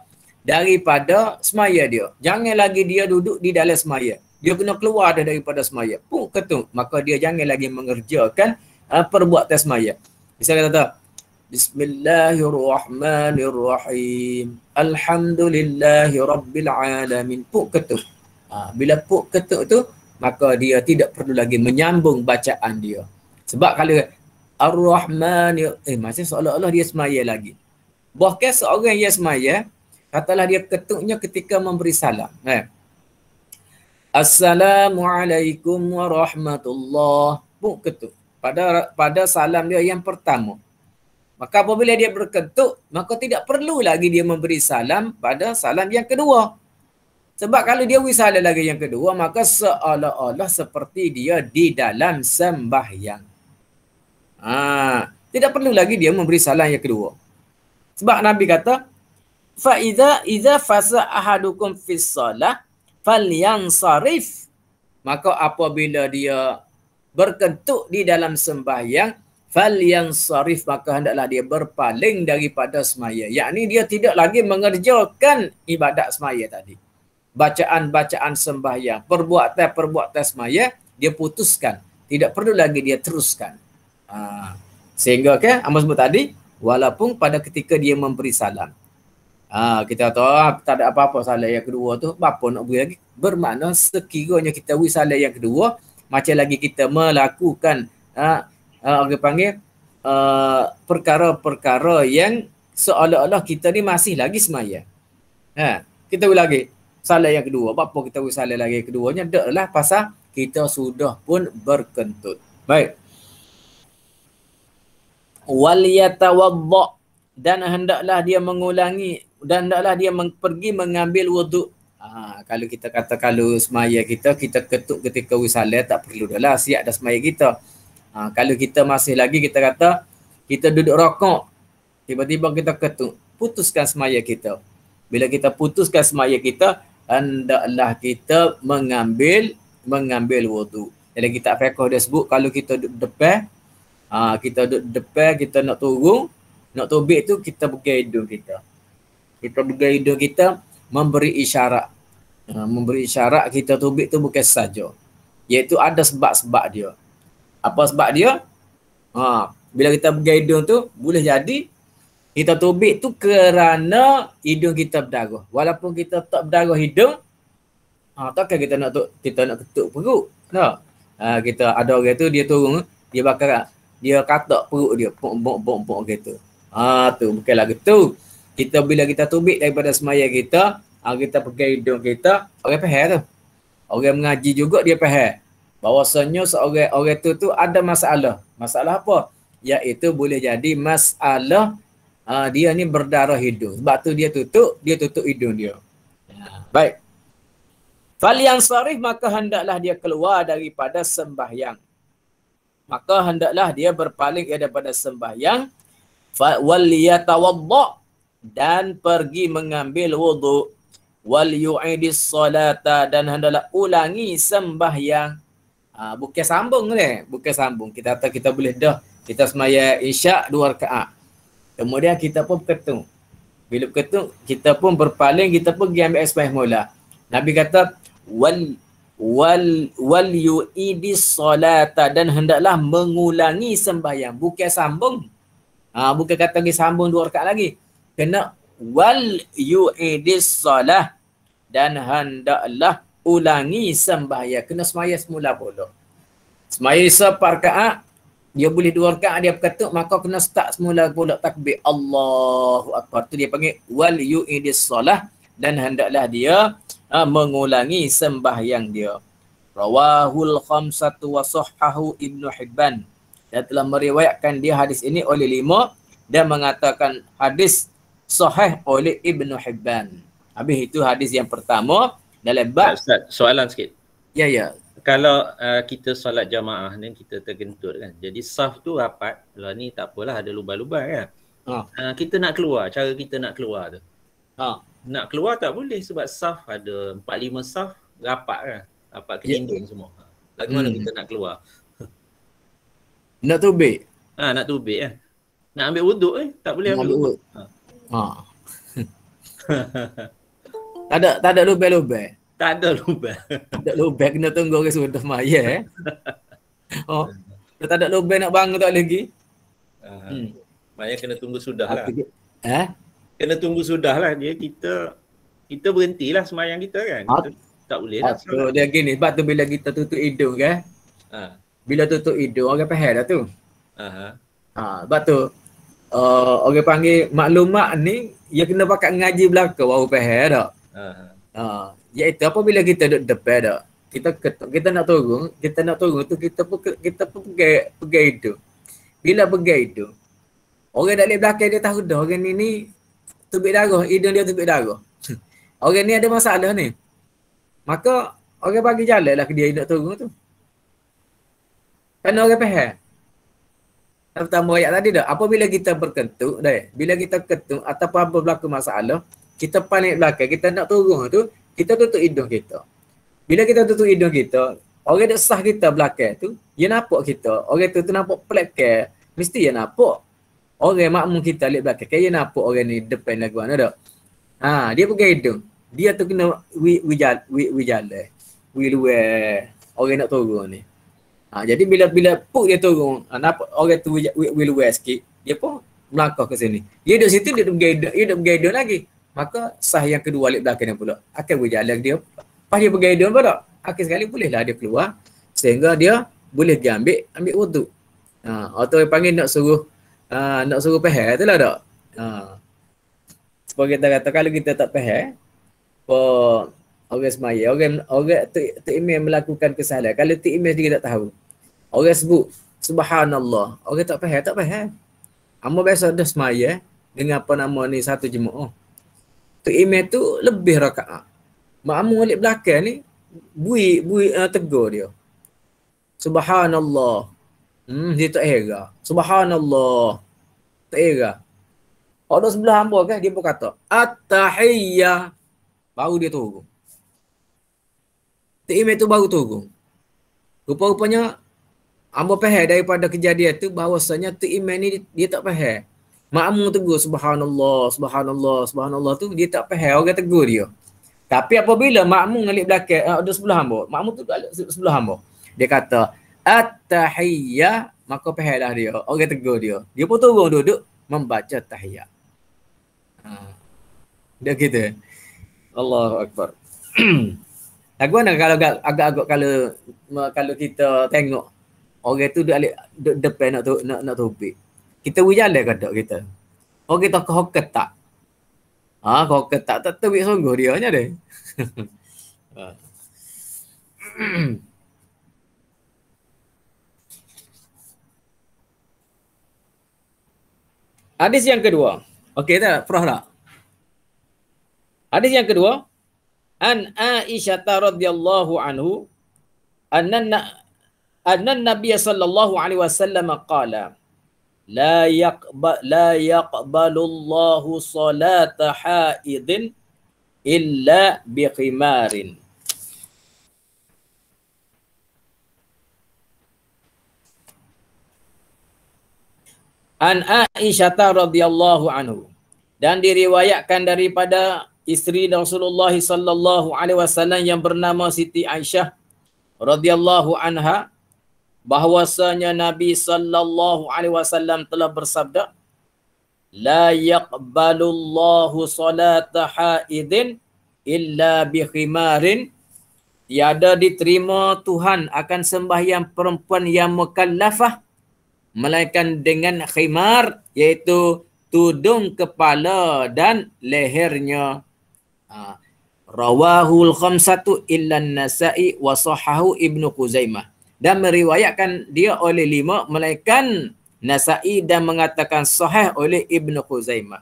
semaya dia. Jangan lagi dia duduk di dalam semaya. Dia kena keluar daripada semaya. Pun ketuk, maka dia jangan lagi mengerjakan perbuatan semaya. Misalnya kata, Bismillahirrahmanirrahim. Alhamdulillahi Rabbil Alamin. Puk ketuk. Bila puk ketuk tu, maka dia tidak perlu lagi menyambung bacaan dia. Sebab kalau Ar-Rahman, masih seolah-olah dia semaya lagi. Bahkan seorang yang semaya, katalah dia ketuknya ketika memberi salam. Assalamualaikum warahmatullahi. Puk ketuk. Pada salam dia yang pertama. Maka apabila dia berketuk, maka tidak perlu lagi dia memberi salam pada salam yang kedua. Sebab kalau dia beri salam lagi yang kedua, maka seolah-olah seperti dia di dalam sembahyang. Tidak perlu lagi dia memberi salam yang kedua. Sebab Nabi kata, fa idza fasa ahadukum fis shalah falyansarif. Maka apabila dia berkentuk di dalam sembahyang, falyansarif, maka hendaklah dia berpaling daripada semaya. Yakni dia tidak lagi mengerjakan ibadat semaya tadi. Bacaan-bacaan sembahyang, perbuatan-perbuatan semaya, dia putuskan. Tidak perlu lagi dia teruskan. Sehingga Amos sebut tadi, walaupun pada ketika dia memberi salam. Kita tahu tak ada apa-apa salam yang kedua tu, apa nak beri lagi? Bermakna sekiranya kita beri salam yang kedua, macam lagi kita melakukan orang panggil perkara-perkara yang seolah-olah kita ni masih lagi semaya. Kita beri lagi salam yang kedua. Apa kita beri salam lagi yang keduanya? Daklah pasal kita sudah pun berkentut. Baik. Wal yatawadda, dan hendaklah dia mengulangi, dan hendaklah dia pergi mengambil wuduk. Kalau kita kata kalau semaya kita ketuk ketika wisalah, tak perlu dah lah, siap dah semaya kita. Kalau kita masih lagi, kita kata kita duduk rokok, tiba-tiba kita ketuk, putuskan semaya kita. Bila kita putuskan semaya kita, hendaklah kita mengambil wuduk. Jadi kita fiqh dia sebut, kalau kita duduk depan, kita nak turun, nak tubik tu, kita pegang hidung kita. Kita pegang hidung kita, memberi isyarat. Memberi isyarat kita tubik tu bukan saja. Iaitu ada sebab-sebab dia. Apa sebab dia? Bila kita pegang hidung tu, boleh jadi kita tubik tu kerana hidung kita berdarah. Walaupun kita tak berdarah hidung, takkan kita nak ketuk perut. Tak? Kita ada orang tu, dia turun, dia bakar, dia katak perut dia, pok gitu. Tu bukanlah gitu. Bila kita tubik daripada semaya kita, kita pegang hidung kita, orang faham tu. Orang mengaji juga dia faham. Bahawasanya seorang tu ada masalah. Masalah apa? Iaitu boleh jadi masalah dia ni berdarah hidung. Sebab tu dia tutup hidung dia. Baik. Falyansarif, maka hendaklah dia keluar daripada sembahyang. Maka hendaklah dia berpaling daripada sembahyang. Wal yatawadda, dan pergi mengambil wuduk. Wal yu'idis salata, dan hendaklah ulangi sembahyang. Bukan sambung ni, bukan sambung. Kita boleh dah, kita semaya isyak 2 rakaat. Kemudian kita pun berketuk. Bila berketuk, kita pun berpaling, kita pun pergi ambil sembahyang mula. Nabi kata wal yu'idis salata, dan hendaklah mengulangi sembahyang. Bukan sambung. Bukan kata lagi sambung 2 rakaat lagi. Kena wal yu'idis salah, dan hendaklah ulangi sembahyang. Kena sembahyang semula pula. Sembahyang separkaat, dia boleh 2 rakaat dia berketuk, maka kena start semula pula takbir Allahu Akbar. Tu dia panggil wal yu'idis salah, dan hendaklah dia mengulangi sembahyang dia. Rawahul khamsatu wa sahhahu Ibnu Hibban, dan telah meriwayatkan dia hadis ini oleh 5 dan mengatakan hadis sahih oleh Ibnu Hibban. Habis itu hadis yang pertama dalam bab. Ustaz, soalan sikit. Ya. kalau kita solat jamaah ni kita tergentut kan. Jadi saf tu rapat. Lah ni tak apalah ada lubang-lubang kan. Kita nak keluar, cara kita nak keluar tu. Nak keluar tak boleh sebab saf ada 4-5 saf rapat kan. Rapat ke dinding semua. Bagaimana kita nak keluar? Nak tubik. Nak tubik kan. Nak ambil wuduk tak boleh ambil wuduk. Tak ada lubang-lubang. Tak ada lubang. Tak ada lubang, kena tunggu orang sudah maya tak ada lubang nak bangun tak lagi. Maya kena tunggu sudah lah. Kena tunggu sudah lah. Dia kita berhentilah semayang kita kan. Kita tak boleh lah. So dia gini, sebab tu bila kita tutup hidung kan. Bila tutup hidung orang faham dah tu. Sebab tu orang panggil maklumat ni dia kena pakai ngaji belaka baru faham tak. Iaitu apabila kita duduk depan dah, kita nak turun tu kita pun pegang hidung. Bila pegang hidung, orang dari belakang dia tahu dah orang ni tubik darah, hidung dia tubik darah. Orang ni ada masalah ni. Maka orang bagi jalan lah ke dia nak turun tu. Kerana orang faham. Pertama ayat tadi dah, apabila kita berkentut dah, bila kita kentut ataupun apa berlaku masalah, kita panik belakang, kita nak turun tu, kita tutup hidung kita. Bila kita tutup hidung kita, orang dek sah kita belakang tu, dia nampak kita. Orang tu nampak pelakang, mesti dia nampak. Orang makmum kita lihat belakang, dia nampak orang ni depan lagu mana tak? Dia pegang hidung. Dia tu kena jalan. Luar. Orang nak turun ni. Jadi bila puk dia turun, nampak orang tu luar sikit, dia pun melangkah ke sini. Dia duduk situ, dia duduk pegang hidung lagi. Maka sah yang kedua alik belakang dia pula. Akan berjalan dia. Pas dia pegang hidung pun tak. Akhir sekali bolehlah dia keluar. Sehingga dia boleh dia ambil wuduk. Atau dia panggil nak suruh pahal tu lah tak. Sebab kita kata kalau kita tak pahal, orang semaya, orang tu imam melakukan kesalahan. Kalau tu imam dia tak tahu. Orang sebut subhanallah. Orang tak faham. Amo biasa dah semaya dengan apa nama ni satu jemaah. Tu imam tu lebih rakaat. Makmum alik belakang ni bui tegur dia. Subhanallah. Dia tak hera. Subhanallah. Tak hera. Orang sebelah hamba kan dia pun kata at-tahiyyah. Baru dia turun. Tu imam tu baru turun. Rupa-rupanya hamba faham daripada kejadian tu bahawasanya tu imam ni dia tak faham. Makmum tegur subhanallah tu dia tak faham, orang tegur dia. Tapi apabila makmum alik belakang ada sebelah hamba, makmum tu ada sebelah hamba. Dia kata at-tahiyyah, maka fahamlah dia. Orang tegur dia. Dia pun turun duduk membaca tahiyat. Dia gitu. Allahu akbar. Lagu mana kalau agak-agak kalau kita tengok orang tu duduk depan nak topik. Kita berjalan ke tak kita? Oh kita hoket tak? Hoket tak tebik sungguh dia nya deh. Hadis yang kedua. Okey tak? Perah tak? Hadis yang kedua. An Aisyah radhiyallahu anhu anna Nabiy sallallahu alaihi wasallam qala la yaqbalullahu salata haidin illa bi khimarin. An Aisyah radhiyallahu anhu, dan diriwayatkan daripada isteri Rasulullah sallallahu alaihi wasallam yang bernama Siti Aisyah radhiyallahu anha, bahwasanya Nabi sallallahu alaihi wasallam telah bersabda, la yaqbalullahu salata haidin illa bi khimarin, tiada diterima Tuhan akan sembahyang perempuan yang mukallafah melainkan dengan khimar, iaitu tudung kepala dan lehernya. Rawahul khamsatu illa an-Nasa'i wa sahahu Ibnu Khuzaimah, dan meriwayatkan dia oleh 5 melainkan Nasa'i dan mengatakan sahih oleh Ibnu Khuzaimah.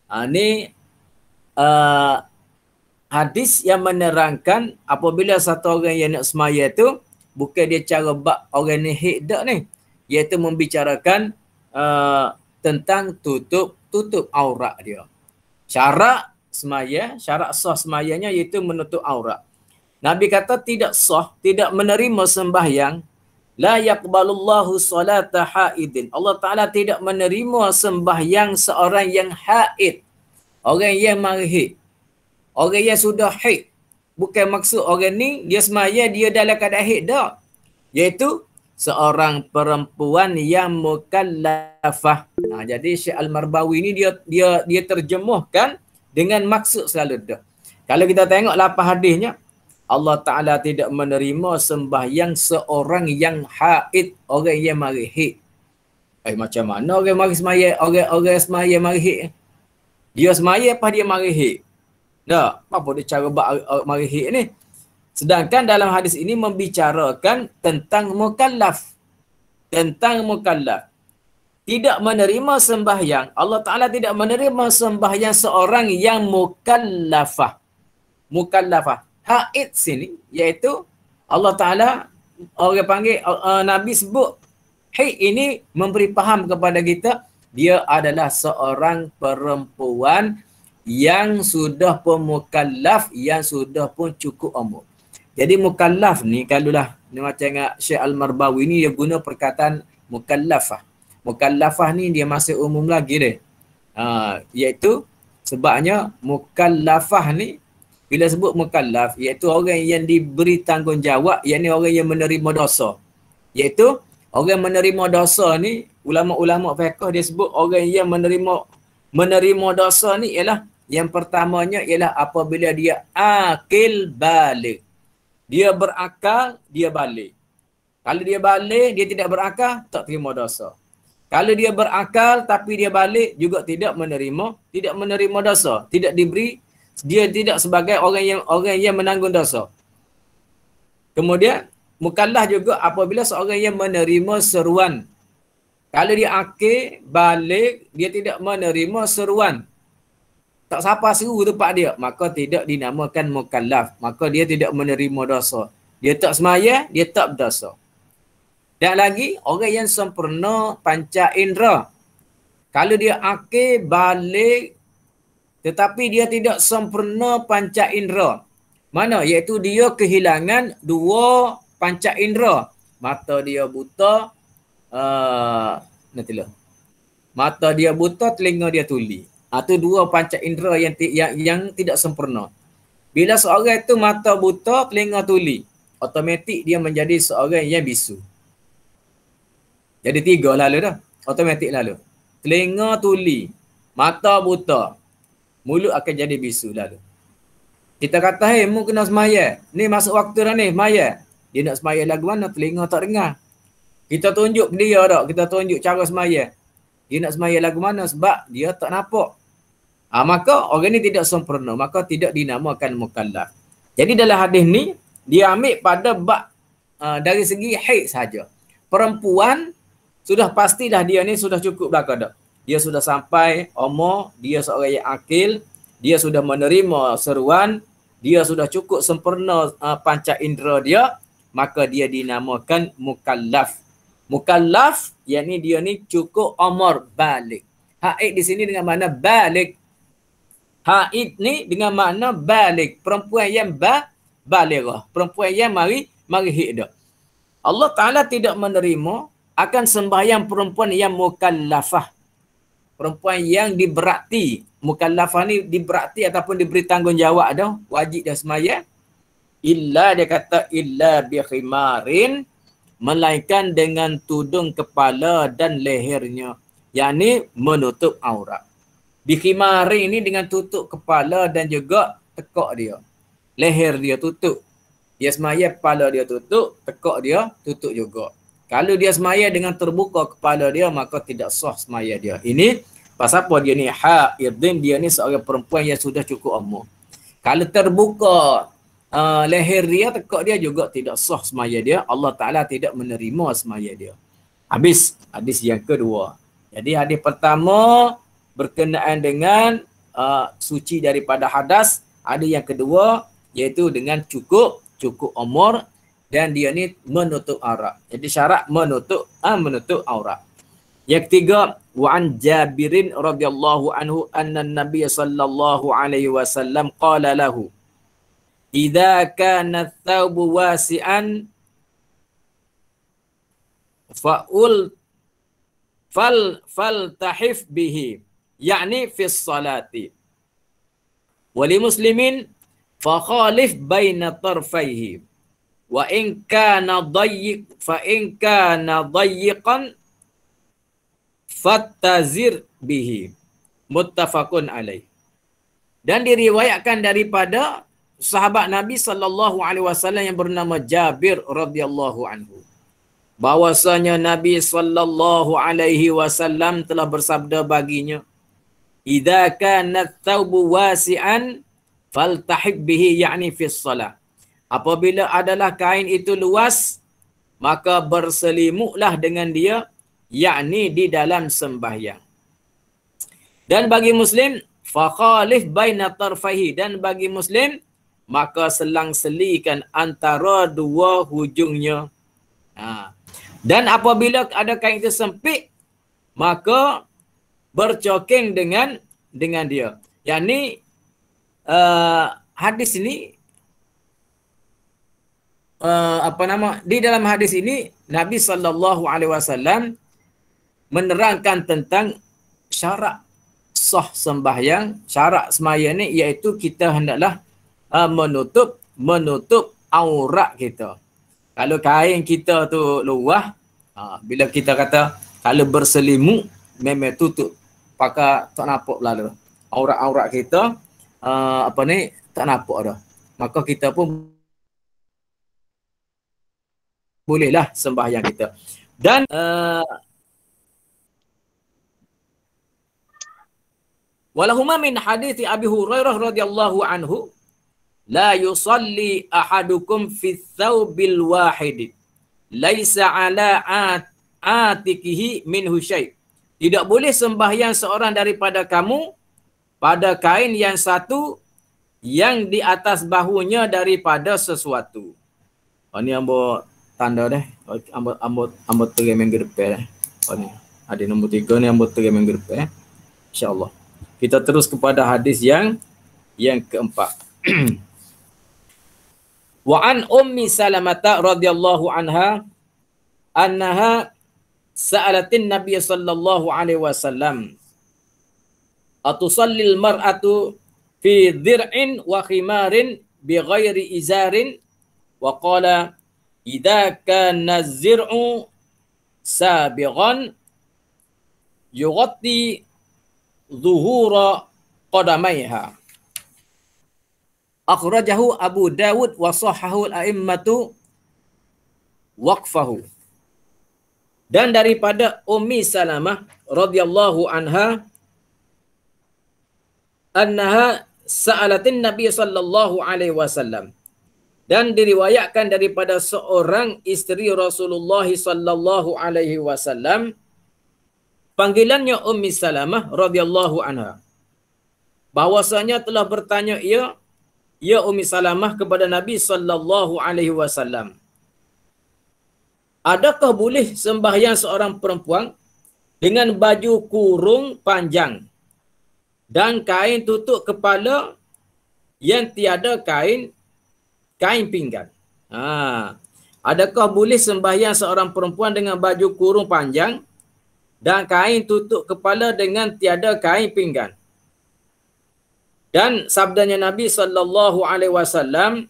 Ini hadis yang menerangkan apabila satu orang yang nak semaya tu bukan dia cara bab orang ni haid dak ni, iaitu membicarakan tentang tutup aurat dia. Syarat semaya, syarat sah semayanya iaitu menutup aurat. Nabi kata tidak sah, tidak menerima sembahyang, la yaqbalullahu salata haidin. Allah Ta'ala tidak menerima sembahyang seorang yang haid. Orang yang marih. Orang yang sudah haid. Bukan maksud orang ni dia semaya dia dalam keadaan haid dah. Iaitu seorang perempuan yang mukallafah. Jadi Syekh Al-Marbawi ni dia terjemuhkan dengan maksud selalu dah. Kalau kita tengok lapar hadisnya, Allah Ta'ala tidak menerima sembahyang seorang yang haid, orang yang mari haid. Macam mana orang mari semaya, orang semaya mari haid? Dia semaya apa dia mari haid? Dah, apa dia cara mari haid ni? Sedangkan dalam hadis ini membicarakan tentang mukallaf. Tentang mukallaf. Tidak menerima sembahyang. Allah Ta'ala tidak menerima sembahyang seorang yang mukallafah. Mukallafah. Haid sini iaitu Allah Ta'ala orang panggil Nabi sebut haid ini memberi faham kepada kita dia adalah seorang perempuan yang sudah pun mukallaf, yang sudah pun cukup umur. Jadi mukallaf ni kalaulah ni macam Syekh Al-Marbawi ni dia guna perkataan mukallafah. Mukallafah ni dia masih umum lagi dia. Iaitu sebabnya mukallafah ni bila sebut mukallaf, iaitu orang yang diberi tanggungjawab, yakni orang yang menerima dosa. Iaitu orang menerima dosa ni, ulama-ulama fiqh dia sebut orang yang menerima dosa ni ialah yang pertamanya ialah apabila dia akil balik. Dia berakal, dia balik. Kalau dia balik, dia tidak berakal, tak terima dosa. Kalau dia berakal tapi dia balik juga tidak menerima dosa, tidak diberi, dia tidak sebagai orang yang menanggung dosa. Kemudian mukallaf juga apabila seorang yang menerima seruan. Kalau dia akil balik, dia tidak menerima seruan, tak siapa seru tempat dia, maka tidak dinamakan mukallaf, maka dia tidak menerima dosa. Dia tak semaya, dia tak berdosa. Dan lagi orang yang sempurna panca indera. Kalau dia akil balik tetapi dia tidak sempurna panca indera. Mana? Iaitu dia kehilangan dua panca indera. Mata dia buta, mata dia buta, telinga dia tuli. Itu dua panca indera yang tidak sempurna. Bila seorang itu mata buta, telinga tuli, automatik dia menjadi seorang yang bisu. Jadi tiga lalu dah. Automatik lalu. Telinga tuli, mata buta, mulut akan jadi bisu lalu. Kita kata, hey, mu kena semaya. Ni masuk waktu dah ni, semaya. Dia nak semaya lagu mana? Telinga tak dengar. Kita tunjuk dia tak? Kita tunjuk cara semaya. Dia nak semaya lagu mana? Sebab dia tak nampak. Maka orang ni tidak sempurna. Maka tidak dinamakan mukallaf. Jadi dalam hadis ni, dia ambil pada bab dari segi haid saja. Perempuan, sudah pastilah dia ni sudah cukup belakang dah. Dia sudah sampai umur, dia seorang yang akil, dia sudah menerima seruan, dia sudah cukup sempurna panca indera dia, maka dia dinamakan mukallaf. Mukallaf, yakni dia ni cukup umur balik. Haid di sini dengan makna balik. Haid ni dengan makna balik. Perempuan yang balighah. Perempuan yang mari haid dah. Allah Ta'ala tidak menerima akan sembahyang perempuan yang mukallafah. Perempuan yang diberati. Mukallafah ni diberati ataupun diberi tanggungjawab dah. Wajib dah semaya. Illa dia kata illa bi khimarin, melainkan dengan tudung kepala dan lehernya. Yang ni menutup aurat. Bi khimarin ni dengan tutup kepala dan juga tekak dia. Leher dia tutup. Dia semaya kepala dia tutup, tekak dia tutup juga. Kalau dia semaya dengan terbuka kepala dia, maka tidak sah semaya dia. Ini pasal apa dia ni haid, dia ni seorang perempuan yang sudah cukup umur. Kalau terbuka leher dia, tekak dia juga tidak sah semaya dia. Allah Ta'ala tidak menerima semaya dia. Habis hadis yang kedua. Jadi hadis pertama berkenaan dengan suci daripada hadas. Ada yang kedua iaitu dengan cukup umur. dan dia ni menutup aurat. Jadi syarat menutup aurat. Yang ketiga, wa an Jabirin radhiyallahu anhu anna Nabiy sallallahu alaihi wasallam qala lahu idza kana thawbu wasi'an faltahif bihi, yakni fi salati. Wali muslimin fa khalif baina tarfaihi wa in kana dayyiqan fattazir bihi, muttafaqun alaih. Dan diriwayatkan daripada sahabat Nabi sallallahu alaihi wasallam yang bernama Jabir radhiyallahu anhu bahwasanya Nabi sallallahu alaihi wasallam telah bersabda baginya, idza kana thawbu wasi'an faltahib bihi, yakni fi shalah. Apabila adalah kain itu luas, maka berselimutlah dengan dia, yakni di dalam sembahyang. Dan bagi Muslim, fakhalif baina tarfaihi, dan bagi Muslim, maka selang-selikan antara dua hujungnya. Dan apabila ada kain itu sempit, maka bercokeng dengan dia. Yakni hadis ini di dalam hadis ini Nabi sallallahu alaihi wasallam menerangkan tentang syarat sah sembahyang, syarat semaya ni iaitu kita hendaklah menutup aurat kita. Kalau kain kita tu luah, bila kita kata kalau berselimut memang tutup, pakai tak nampak lalu aurat-aurat kita tak nampak dah. Maka kita pun bolehlah sembahyang kita. Dan walahuma min hadithi Abi Hurairah radhiyallahu anhu la yusalli ahadukum fi thawbil wahid laisa ala atikihi minhu syai'. Tidak boleh sembahyang seorang daripada kamu pada kain yang satu yang di atas bahunya daripada sesuatu. Ini ambo tanda deh. Ambo terima minggu depan. Ini ada nombor 3 ni ambo terima minggu depan. InsyaAllah. Kita terus kepada hadis yang keempat. Wa an Ummi Salamah radhiyallahu anha annaha sa'alatin Nabiy sallallahu alaihi wasallam atusallil mar'atu fi dhir'in wa khimarin bi ghairi izarin wa qala idza kana az-zir'u sabighan yughatti zuhura qadamaiha. Akhrajahu Abu Dawud wa sahahu al-a'immatu waqfahu. Dan daripada Ummi Salamah radhiyallahu anha annaha sa'alatin Nabi sallallahu alaihi wasallam, dan diriwayatkan daripada seorang isteri Rasulullah sallallahu alaihi wasallam, panggilannya Ummi Salamah radhiyallahu anha, bahwasanya telah bertanya ia Ummi Salamah kepada Nabi sallallahu alaihi wasallam, adakah boleh sembahyang seorang perempuan dengan baju kurung panjang dan kain tutup kepala yang tiada kain pinggan? Adakah boleh sembahyang seorang perempuan dengan baju kurung panjang dan kain tutup kepala dengan tiada kain pinggan? Dan sabdanya Nabi sallallahu alaihi wasallam,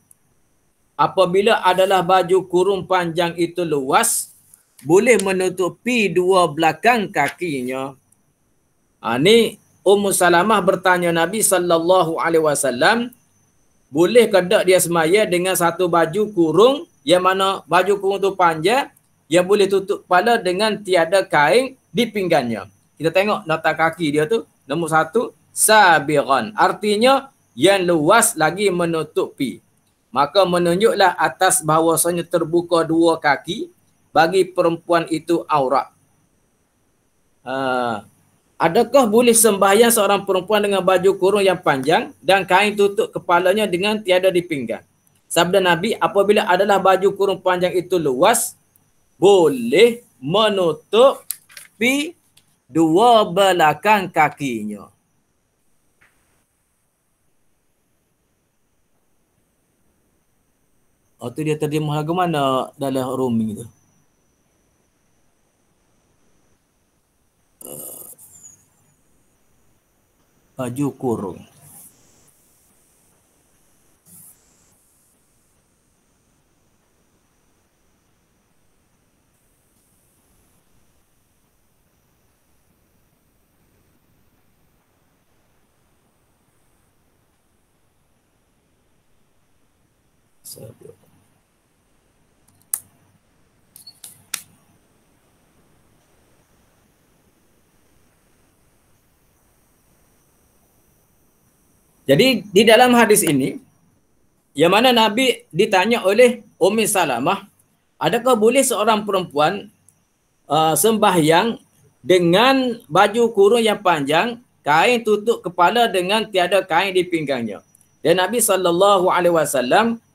apabila adalah baju kurung panjang itu luas, boleh menutupi dua belakang kakinya. Ni Ummu Salamah bertanya Nabi sallallahu alaihi wasallam, boleh ke tak dia semaya dengan satu baju kurung yang mana baju kurung tu panjang yang boleh tutup kepala dengan tiada kain di pinggannya. Kita tengok nota kaki dia tu, nombor 1, sabighan, artinya yang luas lagi menutupi. Maka menunjuklah atas bahawasanya terbuka dua kaki bagi perempuan itu aurat. Adakah boleh sembahyang seorang perempuan dengan baju kurung yang panjang dan kain tutup kepalanya dengan tiada dipinggang? Sabda Nabi, apabila adalah baju kurung panjang itu luas, boleh menutupi dua belakang kakinya. Oh, tu dia terjemah lagu mana dalam roaming tu? Baju kurung. Jadi di dalam hadis ini, yang mana Nabi ditanya oleh Ummi Salamah, adakah boleh seorang perempuan sembahyang dengan baju kurung yang panjang, kain tutup kepala dengan tiada kain di pinggangnya. Dan Nabi SAW,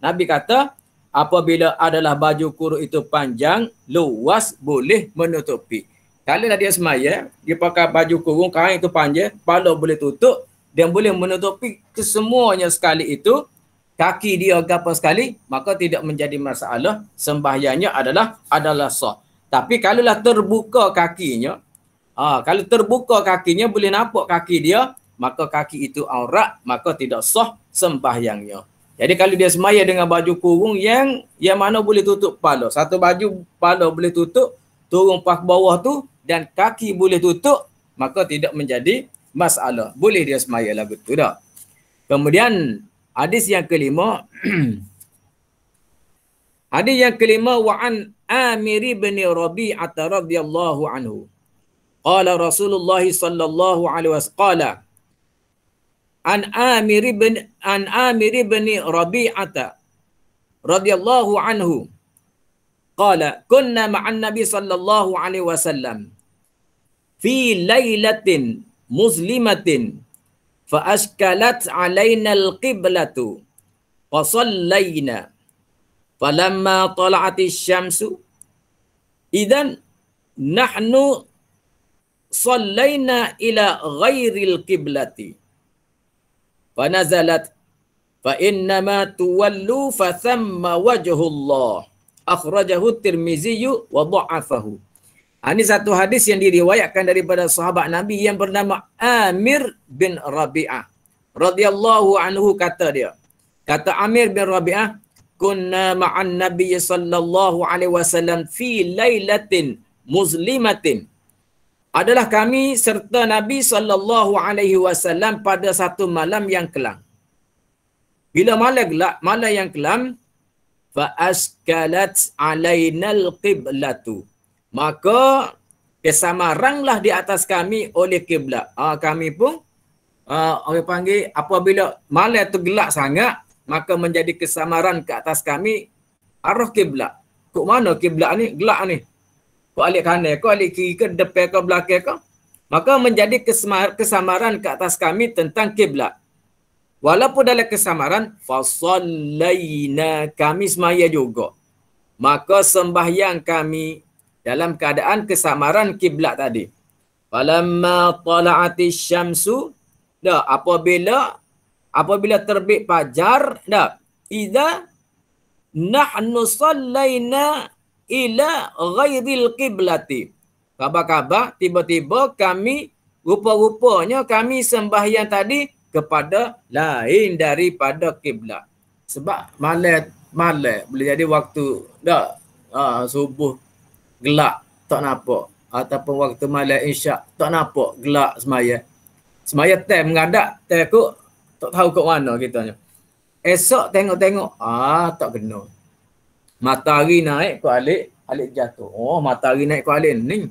Nabi kata, apabila adalah baju kurung itu panjang, luas, boleh menutupi. Kalau dia semaya, dia pakai baju kurung, kain itu panjang, kepala boleh tutup, dan boleh menutupi kesemuanya sekali itu, kaki dia apa sekali, maka tidak menjadi masalah, sembahyangnya adalah sah. Tapi kalaulah terbuka kakinya, kalau terbuka kakinya boleh nampak kaki dia, maka kaki itu aurat, maka tidak sah sembahyangnya. Jadi kalau dia semaya dengan baju kurung yang mana boleh tutup kepala, satu baju kepala boleh tutup, turun pas bawah tu, dan kaki boleh tutup, maka tidak menjadi masalah. Boleh dia semaya lagu tu dah. Kemudian hadis yang kelima, hadis yang kelima, wa an Amir bin Rabi'ah radhiyallahu anhu. Qala Rasulullah sallallahu alaihi wasallam qala an Amir bin Rabi'ah radhiyallahu anhu qala kunna ma'an Nabi sallallahu alaihi wasallam fi lailatin muslimatin fa ashkalat alaina al-qiblatu fa sallayna falamma tala'atis syamsu idzan nahnu sallayna ila ghairil qiblati fa nazalat fa innama tuwallu fa thamma wajhullah akhrajahu Tirmizi wa dha'afahu. Ini satu hadis yang diriwayatkan daripada sahabat Nabi yang bernama Amir bin Rabi'ah radhiyallahu anhu. Kata Amir bin Rabi'ah, kunna ma'an Nabi sallallahu alaihi wasallam fi lailatin muslimatin. Adalah kami serta Nabi sallallahu alaihi wasallam pada satu malam yang kelam. Bila malam yang kelam, fa askalat alainal qiblatu. Maka kesamaranglah di atas kami oleh kiblat. Kami pun orang panggil apabila malam itu gelap sangat, maka menjadi kesamaran ke atas kami arah kiblat. Kok mana kiblat ni? Gelap ni. Kok alik kanan, kok alik kiri ke, depan ke, belakang ke? Maka menjadi kesamaran ke atas kami tentang kiblat. Walaupun dalam kesamaran, fasallayna, kami semaya juga. Maka sembahyang kami dalam keadaan kesamaran kiblat tadi. Falamma tala'atis syamsu, dah apabila terbit fajar, dah idza nahnu sallayna ila ghairil qiblati. Kabar-kabar tiba-tiba kami rupa-rupanya kami sembahyang tadi kepada lain daripada kiblat. Sebab malam boleh jadi waktu dah subuh gelap tak nampak, ataupun waktu malam isyak tak nampak gelap semaya time mengadak takut tak tahu kat mana kitanya. Esok tengok tak kena, matahari naik kau alik jatuh. Matahari naik kau alik ni,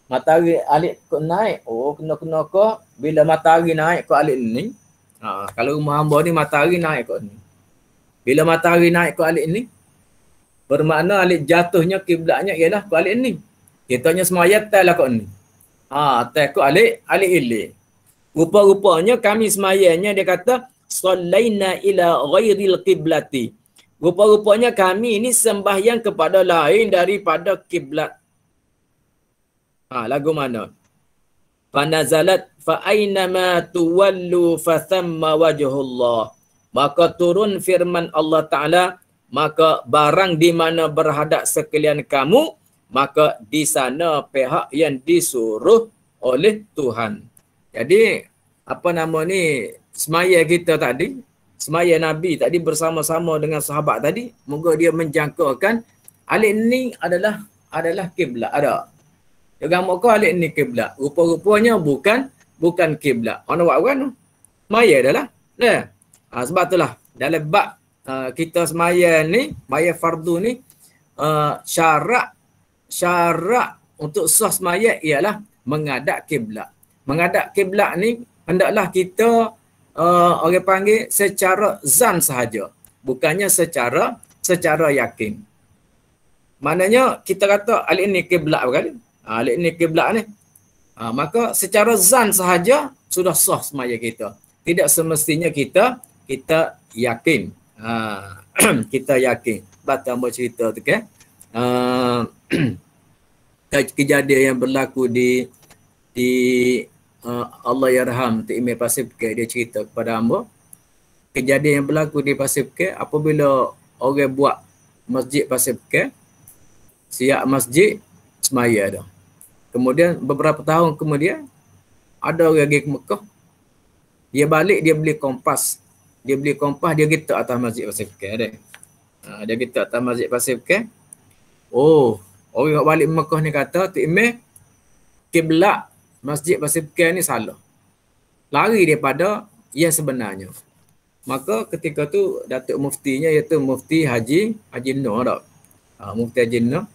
matahari alik kau naik, kena kau bila matahari naik kau alik ni. Kalau rumah hamba ni matahari naik kau ni, bila matahari naik kau alik ni, bermakna alik jatuhnya kiblatnya ialah kau alik ni. Kitanya semaya lah kau ni. Kau alik ilik. Rupa-rupanya kami semayanya dia kata sallaina ila ghairil qiblati. rupa-rupanya kami ini sembahyang kepada lain daripada kiblat. Lagu mana? Fanazalat fa aynama tuwallu fathamma wajhullah. Maka turun firman Allah Ta'ala, maka barang di mana berhadap sekalian kamu, maka di sana pihak yang disuruh oleh Tuhan. Jadi, apa nama ni, semaya kita tadi, semaya Nabi tadi bersama-sama dengan sahabat tadi, moga dia menjangkakan alik ni adalah kiblat. Ada. Jangan moga alik ni kiblat. Rupa-rupanya bukan kiblat. Mana buat kan? Semaya dah lah. Nah. Sebab itulah dalam bab kita semaya ni, semaya fardu ni, syarat untuk sah semaya ialah menghadap kiblat. Menghadap kiblat ni hendaklah kita orang panggil secara zan sahaja, bukannya secara yakin. Maknanya kita kata alik ni kiblat berkali, alik ni kiblat ni, maka secara zan sahaja sudah sah semaya kita. Tidak semestinya kita yakin. Kita yakin. Batal mau cerita tu kan. Kejadian yang berlaku di Allah yarham Tok Imam Pasir Bekir, dia cerita kepada hamba. Kejadian yang berlaku di Pasir Bekir apabila orang buat masjid Pasir Bekir, siap masjid semaya dah. Kemudian beberapa tahun kemudian ada orang pergi ke Mekah. Dia balik, dia beli kompas. Dia gitu atas masjid Pasir Bekir dia. Dia gitu atas masjid Pasir Bekir. Oh, orang balik Mekah ni kata, Tok Imam, kiblat masjid Pasir Bekir ni salah. Lari daripada yang sebenarnya. Maka ketika tu Datuk Muftinya iaitu Mufti Haji Nur tak? Mufti Haji Nur.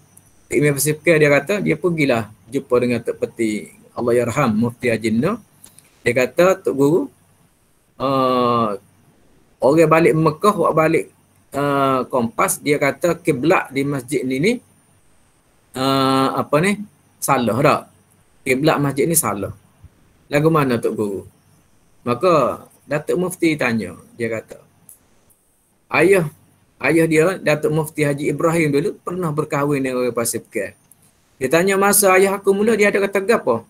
Tok Imam Pasir Bekir dia kata, dia pergilah jumpa dengan Tok Peti Allah yarham Mufti Haji Nur. Dia kata, Tok Guru, orang balik Mekah, buat balik kompas, dia kata kiblat di masjid ni salah tak? Kiblat masjid ni salah. Lagu mana Tok Guru? Maka Datuk Mufti tanya, dia kata, ayah dia, Datuk Mufti Haji Ibrahim dulu pernah berkahwin dengan orang Pasir Bekir. Dia tanya masa ayah aku mula, dia ada kata apa?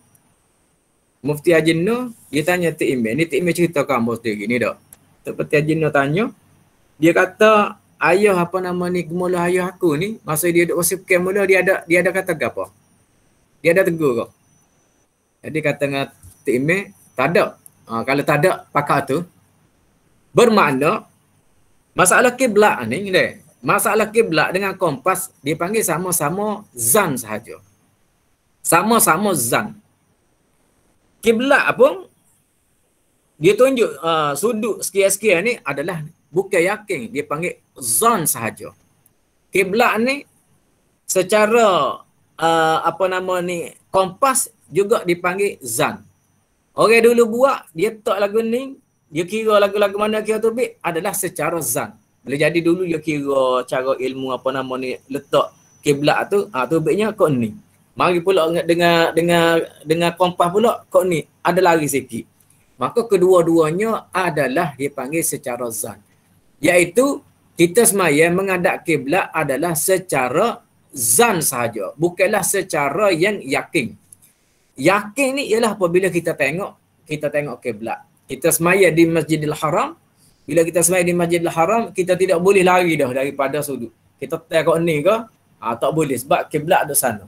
Mufti Haji Nur, dia tanya Tok Imam. Ni Tok Imam cerita kamu sendiri ni tak? Mufti Haji Nur tanya, dia kata ayah apa nama ni, mula ayah aku ni, masa dia duduk Pasir Bekir mula, dia ada kata apa? Dia ada tegur kau. Jadi kata dengan Tok Imam, tak ada. Kalau tak ada pakar tu, bermakna masalah kiblat ni, masalah kiblat dengan kompas dipanggil sama-sama zan sahaja. Sama-sama zan. Kiblat pun dia tunjuk sudut sekian-sekian ni adalah bukan yakin, dia panggil zan sahaja. Kiblat ni secara kompas juga dipanggil zan. Orang dulu buat, dia tak lagu ni, dia kira lagu-lagu mana kira tu adalah secara zan. Boleh jadi dulu dia kira cara ilmu letak kiblat tu, tu baiknya kok ni. Mari pula dengan kompas pula kok ni ada lari sikit. Maka kedua-duanya adalah dipanggil secara zan. Iaitu kita semaya menghadap kiblat adalah secara zan sahaja, bukanlah secara yang yakin. Yakin ni ialah apabila kita tengok kiblat. Kita semaya di Masjidil Haram, bila kita semaya di Masjidil Haram, kita tidak boleh lari dah daripada sudut. Kita tengok ni ke? Tak boleh sebab kiblat ada sana.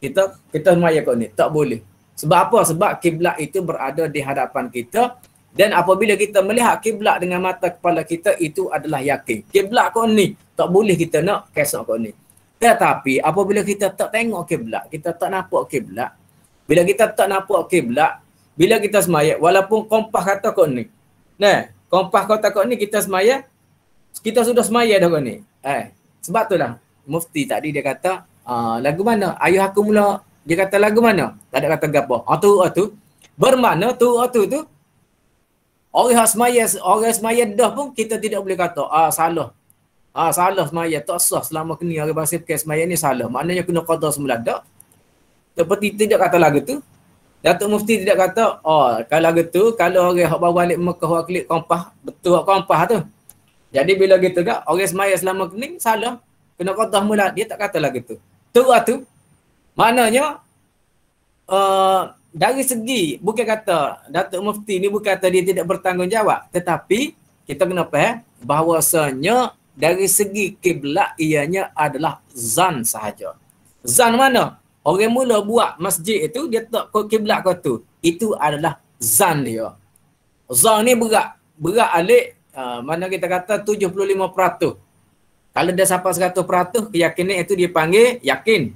Kita semaya kat ni, tak boleh. Sebab apa? Sebab kiblat itu berada di hadapan kita, dan apabila kita melihat kiblat dengan mata kepala kita, itu adalah yakin. Kiblat kat ni, tak boleh kita nak kesok kat ni. Tetapi apabila kita tak tengok kiblat, kita tak nampak kiblat, bila kita tak nampak kiblat, bila kita semaya, walaupun kompas kata kat ni, kompas kata kat ni kita semaya, kita sudah semaya dah kat ni. Sebab itulah Mufti tadi dia kata, lagu mana? Ayah aku mula, dia kata lagu mana? Tak ada kata gapo. Tu. Bermakna tu orang semaya dah pun kita tidak boleh kata salah. Salah semaya, tak sah selama kini orang Pasir Bekir semaya ni salah. Maknanya kena qada semula dak. Seperti tidak kata lagu tu. Datuk Mufti tidak kata, kalau lagu tu, kalau orang hak bawa balik Mekah hak klik kompas, betul hak kompas tu. Jadi bila gitu kan, orang semaya selama kening salah, kena qadha mula, dia tak kata lah gitu. Tu tu maknanya dari segi bukan kata Datuk Mufti ni bukan kata dia tidak bertanggungjawab, tetapi kita kena faham bahawasanya dari segi kiblat ianya adalah zan sahaja. Zan mana? Orang mula buat masjid itu dia tak kiblat kau tu. Itu adalah zan dia. Zan ni berat alik mana kita kata 75%. Kalau dia sampai 100%, keyakinan itu dipanggil yakin.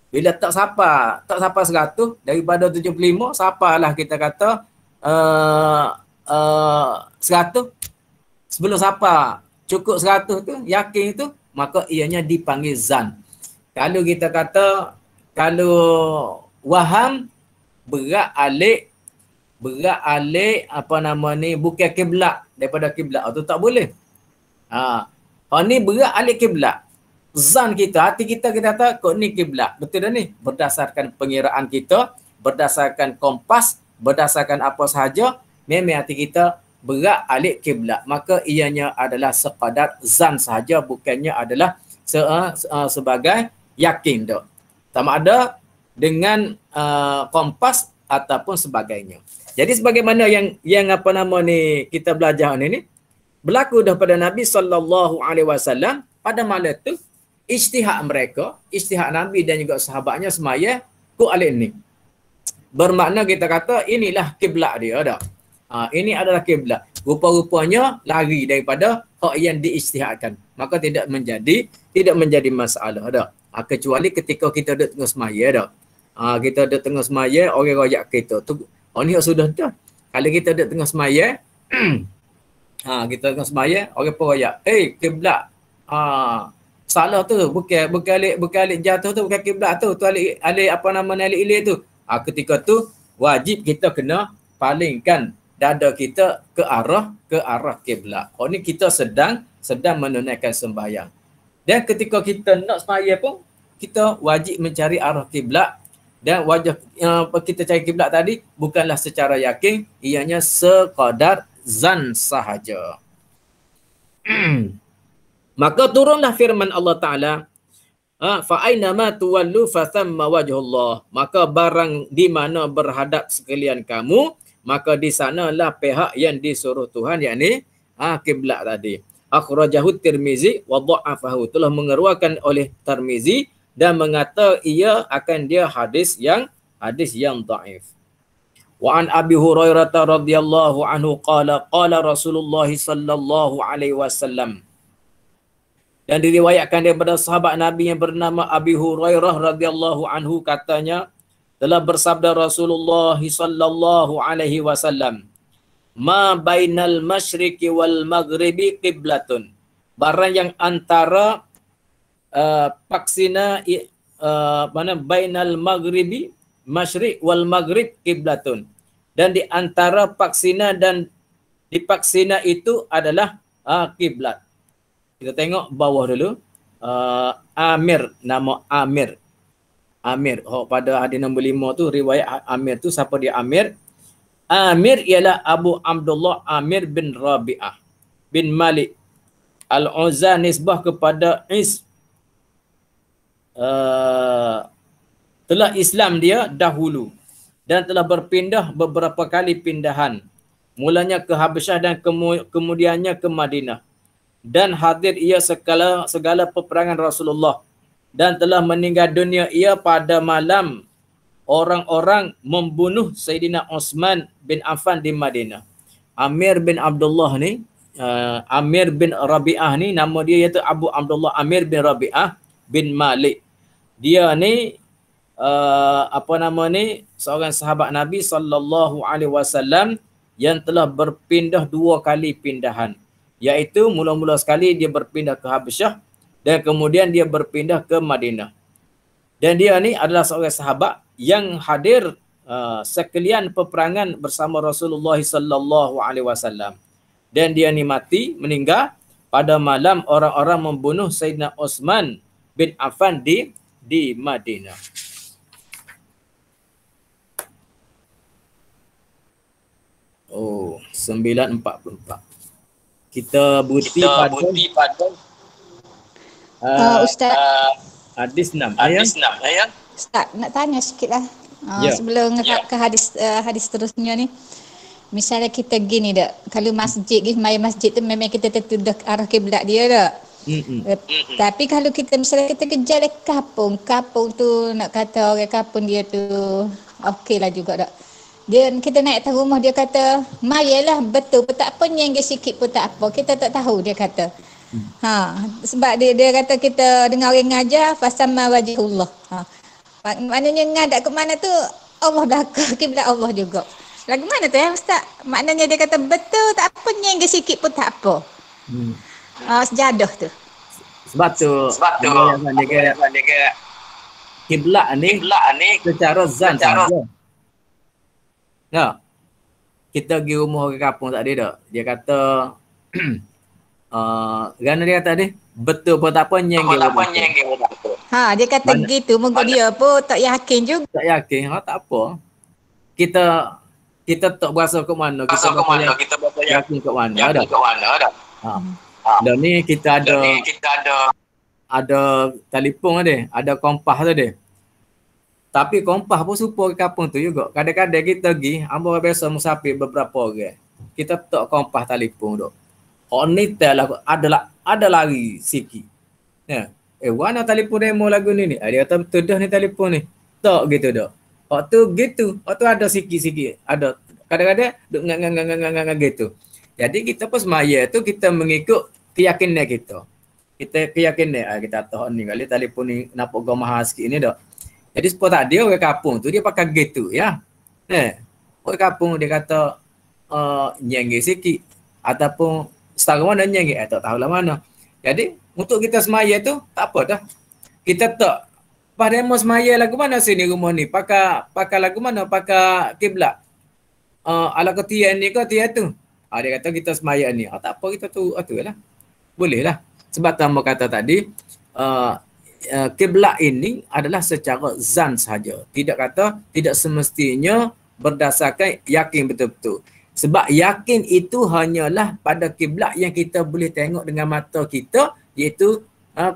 Bila tak sampai 100 daripada 75, sapalah kita kata 100. Sebelum sampai cukup 100 tu, yakin itu, maka ianya dipanggil zan. Kalau kita kata, kalau waham, berat alik apa nama ni, bukan kiblat daripada kiblat. Itu tak boleh. Ni berat alik kiblat. Zan kita, hati kita kata kok ni kiblat. Betul dah ni? Berdasarkan pengiraan kita, berdasarkan kompas, berdasarkan apa sahaja, memang hati kita berat alik kiblat. Maka ianya adalah sekadar zan sahaja, bukannya adalah sebagai yakin tu. Sama ada dengan kompas ataupun sebagainya. Jadi sebagaimana yang apa nama ni kita belajar ni berlaku daripada Nabi SAW pada malam tu. Ijtihad mereka, ijtihad Nabi dan juga sahabatnya semaya ku alik ni. Bermakna kita kata inilah kiblat dia dah. Ini adalah kiblat. Rupa-rupanya lari daripada hak yang diijtihadkan. Maka tidak menjadi masalah dah. Kecuali ketika kita duduk tengah semaya dah. Kita duduk tengah semaya, orang royak kita tu ni sudah dah. Kalau kita duduk tengah semaya, kita tengah semaya, orang pun royak, kiblat. Salah tu, bukan alik jatuh tu, bukan kiblat tu alik apa nama alik ilik tu. Ketika tu wajib kita kena palingkan dada kita ke arah kiblat. Ni kita sedang menunaikan sembahyang. Dan ketika kita nak sembahyang pun kita wajib mencari arah kiblat, dan wajib kita cari kiblat tadi bukanlah secara yakin, ianya sekadar zan sahaja. Maka turunlah firman Allah Ta'ala, fa aynama tuwallu fathamma wajhullah. Maka barang di mana berhadap sekalian kamu, maka di sanalah pihak yang disuruh Tuhan, yakni kiblat tadi. Akhrajahu Tirmizi wa dha'afahu. Telah mengeluarkan oleh Tirmizi dan mengata ia akan dia hadis yang dhaif. Wa an Abi Hurairah radhiyallahu anhu qala Rasulullah sallallahu alaihi wasallam. Dan diriwayatkan daripada sahabat Nabi yang bernama Abi Hurairah radhiyallahu anhu, katanya telah bersabda Rasulullah sallallahu alaihi wasallam, ma bainal masyriqi wal maghribi qiblatun. Barang yang antara paksina mana bainal maghribi masyriq wal maghrib qiblatun. Dan di antara paksina dan di paksina itu adalah kiblat. Kita tengok bawah dulu. Amir, nama Amir. Pada hadis nombor 5 tu, riwayat Amir tu, siapa dia Amir? Amir ialah Abu Abdullah Amir bin Rabi'ah bin Malik Al-Uzza, nisbah kepada telah Islam dia dahulu dan telah berpindah beberapa kali pindahan. Mulanya ke Habasyah dan kemudiannya ke Madinah. Dan hadir ia segala peperangan Rasulullah, dan telah meninggal dunia ia pada malam orang-orang membunuh Sayyidina Utsman bin Affan di Madinah. Amir bin Abdullah ni, Amir bin Rabi'ah ni, nama dia iaitu Abu Abdullah Amir bin Rabi'ah bin Malik. Dia ni seorang sahabat Nabi sallallahu alaihi wasallam yang telah berpindah 2 kali pindahan. Iaitu mula-mula sekali dia berpindah ke Habasyah dan kemudian dia berpindah ke Madinah. Dan dia ni adalah seorang sahabat yang hadir sekalian peperangan bersama Rasulullah sallallahu alaihi wasallam. Dan dia ni meninggal pada malam orang-orang membunuh Sayyidina Utsman bin Affan di Madinah. Oh, 9:44. Kita bukti pada Ustaz. Hadis 6. Ustaz, nak tanya sikit lah. Sebelum ke hadis terusnya ni. Misalnya kita gini dak, kalau masjid, maya masjid tu memang kita tertuduh arah kiblat dia dak. Tapi kalau kita misalnya kita kejar di kampung tu nak kata orang kampung dia tu okey lah juga dak. Dia kita naik atas rumah dia kata, "Mayalah betul pun tak apa, nyengge sikit pun tak apa." Kita tak tahu dia kata. Sebab dia kata kita dengar orang ngajar fasamma wajhullah. Maknanya ngadak ke mana tu Allah dah kiblat Allah juga. Lagu mana tu ya Ustaz? Maknanya dia kata betul tak apa, nyengge sikit pun tak apa. Sejadah tu. Sebab tu dia kiblat ni secara zan saja. Ya. Kita pergi rumah orang kampung tak ada dak. Dia kata kerana dia kata ni betul pun tak apa, nyengge pun tak apa. Dia kata gitu, moga dia pun tak yakin juga. Tak yakin, tak apa. Kita tak berasa ke mana, kita yakin ke mana dah. Dan ni kita ada telefon ada kompas ada. Tapi kompas pun serupa ke kampung tu juga. Kadang-kadang kita pergi, hamba biasa musafir beberapa orang. Kita tak kompas telefon duk. Ni ada lari sikit. Ya. Mana telefon demo lagu ni? Dia kata betul dah ni telefon ni. Tak gitu dah. Waktu gitu, waktu ada sikit-sikit, ada kadang-kadang duk ngang gitu. Jadi kita pas semaya tu kita mengikut keyakinan kita. Kita keyakinan kita tahu ni kali telefon ni nampak gua mahal sikit ni dah. Jadi sebab tak dia orang kampung tu dia pakai gitu ya. Orang kampung dia kata nyengge sikit ataupun setara mana nyengge tak tahulah mana. Jadi untuk kita semaya tu tak apa dah. Kita tak pada demo semaya lagu mana sini rumah ni? Pakai lagu mana? Pakai kiblat. Ala ketian ni ke tian tu? Dia kata kita semaya ni. Tak apa kita tu lah. Boleh lah. Sebab tamu kata tadi kiblat ini adalah secara zan sahaja. Tidak semestinya berdasarkan yakin betul-betul. Sebab yakin itu hanyalah pada kiblat yang kita boleh tengok dengan mata kita, iaitu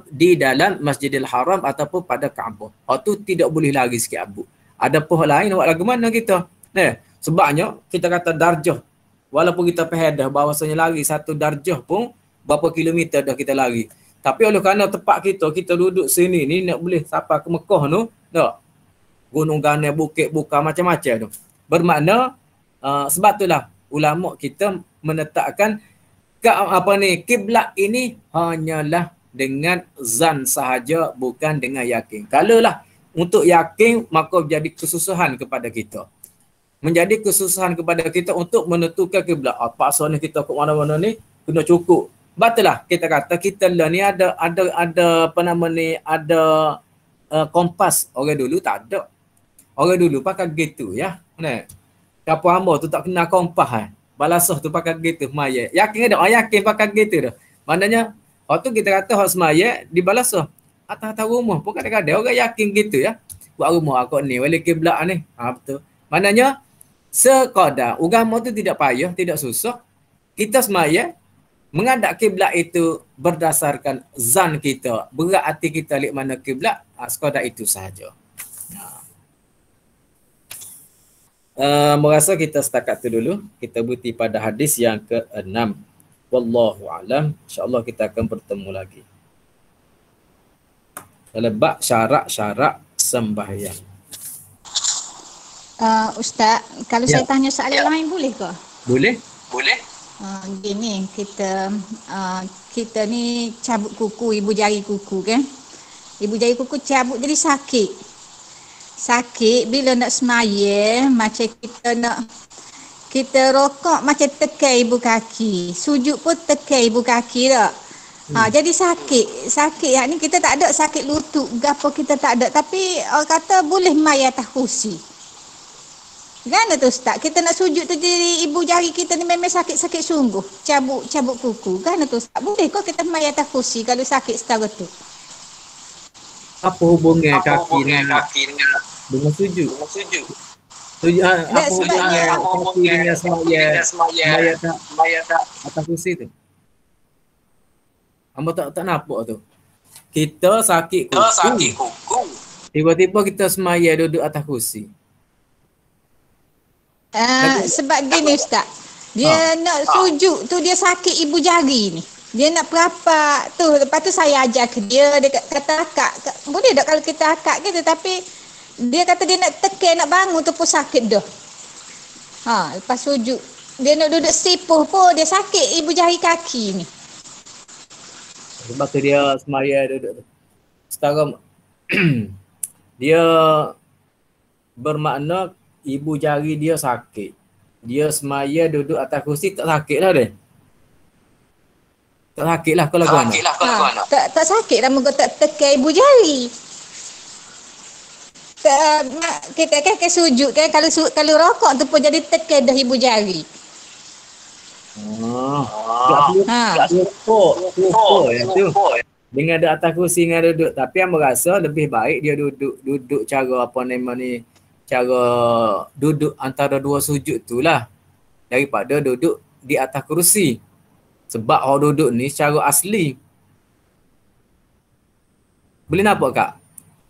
di dalam Masjidil Haram ataupun pada Kaabah. Tu tidak boleh lari sikit abu. Ada pohon lain buat lagu mana kita? Sebabnya kita kata darjah. Walaupun kita faham dah bahawasanya lari satu darjah pun berapa kilometer dah kita lari. Tapi oleh kerana tempat kita duduk sini ni nak boleh sampai ke Mekah tu, tak? Gunung Ganai, bukit buka macam-macam tu. Bermakna sebab itulah ulama kita menetapkan kiblat ini hanyalah dengan zan sahaja, bukan dengan yakin. Kalaulah untuk yakin, maka jadi kesusahan kepada kita. Menjadi kesusahan kepada kita untuk menentukan kiblat. Apa asalnya kita ke mana-mana ni kena cukup. Batulah kita kata kita lah ni ada apa nama ni, ada kompas. Orang dulu tak ada. Orang dulu pakai gitu ya. Kapal hamba tu tak kena kompas. Balasah tu pakai gitu maya. Yakin ada orang yakin pakai gitu dah. Maknanya waktu kita kata hak semaya di balasah atas rumah pun kadang-kadang orang yakin gitu ya. Buat rumah aku ni wali kiblat ni. Betul. Maknanya sekadar agama tu tidak payah, tidak susah. Kita semaya menghadap kiblat itu berdasarkan zan kita. Berat hati kita lihat mana kiblat, sekadar itu sahaja. Merasa kita setakat tu dulu. Kita berhenti pada hadis yang ke-6. Wallahu alam. InsyaAllah kita akan bertemu lagi. Dalam bab syarat-syarat sembahyang. Ustaz, kalau saya tanya soalan lain boleh ke? Boleh. Gini, kita ni cabut kuku, ibu jari kuku kan. Ibu jari kuku cabut jadi sakit. Sakit bila nak semaya, macam kita rokok macam tekan ibu kaki. Sujud pun tekan ibu kaki tak. Jadi sakit ni kita tak ada sakit lutut gapo kita tak ada, tapi orang kata boleh mai atas kursi. Kan tu Ustaz, kita nak sujud tu jadi ibu jari kita ni memang sakit-sakit sungguh. Cabut kuku. Kan tu Ustaz, boleh kau kita mai atas kursi kalau sakit setara tu? Apa hubungan kaki dengan sujud? Apa hubungan kaki dengan semaya atas kursi tu? Hamba tak nampak tu. Kita sakit kuku. Tiba-tiba kita semaya duduk atas kursi. Sebab gini Ustaz. Dia nak sujud tu dia sakit ibu jari ni. Dia nak perapat tu. Lepas tu saya ajar ke dia. Dia kata akak. Boleh tak kalau kita akak gitu. Tapi dia kata dia nak tekan, nak bangun tu pun sakit dah. Lepas sujud. Dia nak duduk sipuh pun dia sakit ibu jari kaki ni. Sebab tu dia semaya duduk tu. Setara dia bermakna ibu jari dia sakit. Dia semaya duduk atas kursi tak sakit lah dia. Tak sakit lah kalau gua nak. Tak sakit lah muka tak tekan ibu jari. Kita kan sujud kan kalau rokok tu pun jadi tekan dah ibu jari. Lupa ya tu. Dengan ada atas kursi dengan duduk. Tapi yang merasa lebih baik dia duduk cara apa nama ni, cara duduk antara dua sujud tu lah. Daripada duduk di atas kursi. Sebab orang duduk ni secara asli. Boleh nampak Kak?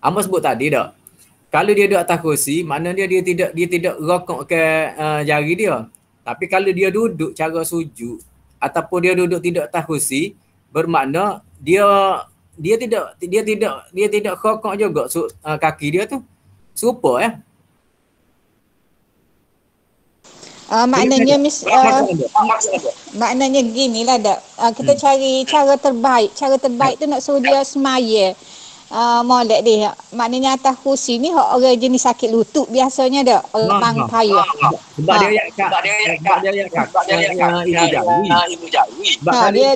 Amba sebut tadi tak? Kalau dia duduk atas kursi, maknanya dia tidak rokok ke jari dia. Tapi kalau dia duduk cara sujud ataupun dia duduk tidak atas kursi, bermakna dia tidak kokok juga kaki dia tu. Serupa ya. Maknanya maknanya ginilah dak. Kita cari cara terbaik. Cara terbaik tu nak suruh dia semaya. Molek dia. Maknanya atas kursi ni orang jenis sakit lutut biasanya dak. Orang bang payah. Sebab dia ibu jari. Sebab dia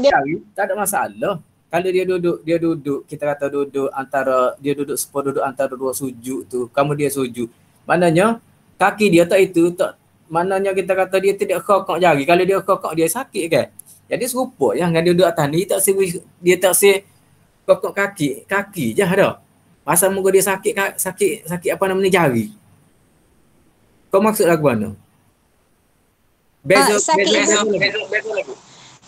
tak ada masalah. Kalau dia duduk, kita kata duduk antara, dia duduk antara dua sujud tu, kamu dia sujud. Maknanya kaki dia tak itu, tak, maknanya kita kata dia tidak kokok jari. Kalau dia kokok dia sakit kan. Jadi serupa yang dia duduk atas ni, dia tak se kokok kaki je dah. Pasal muka dia sakit apa namanya jari. Kau maksud lagu mana?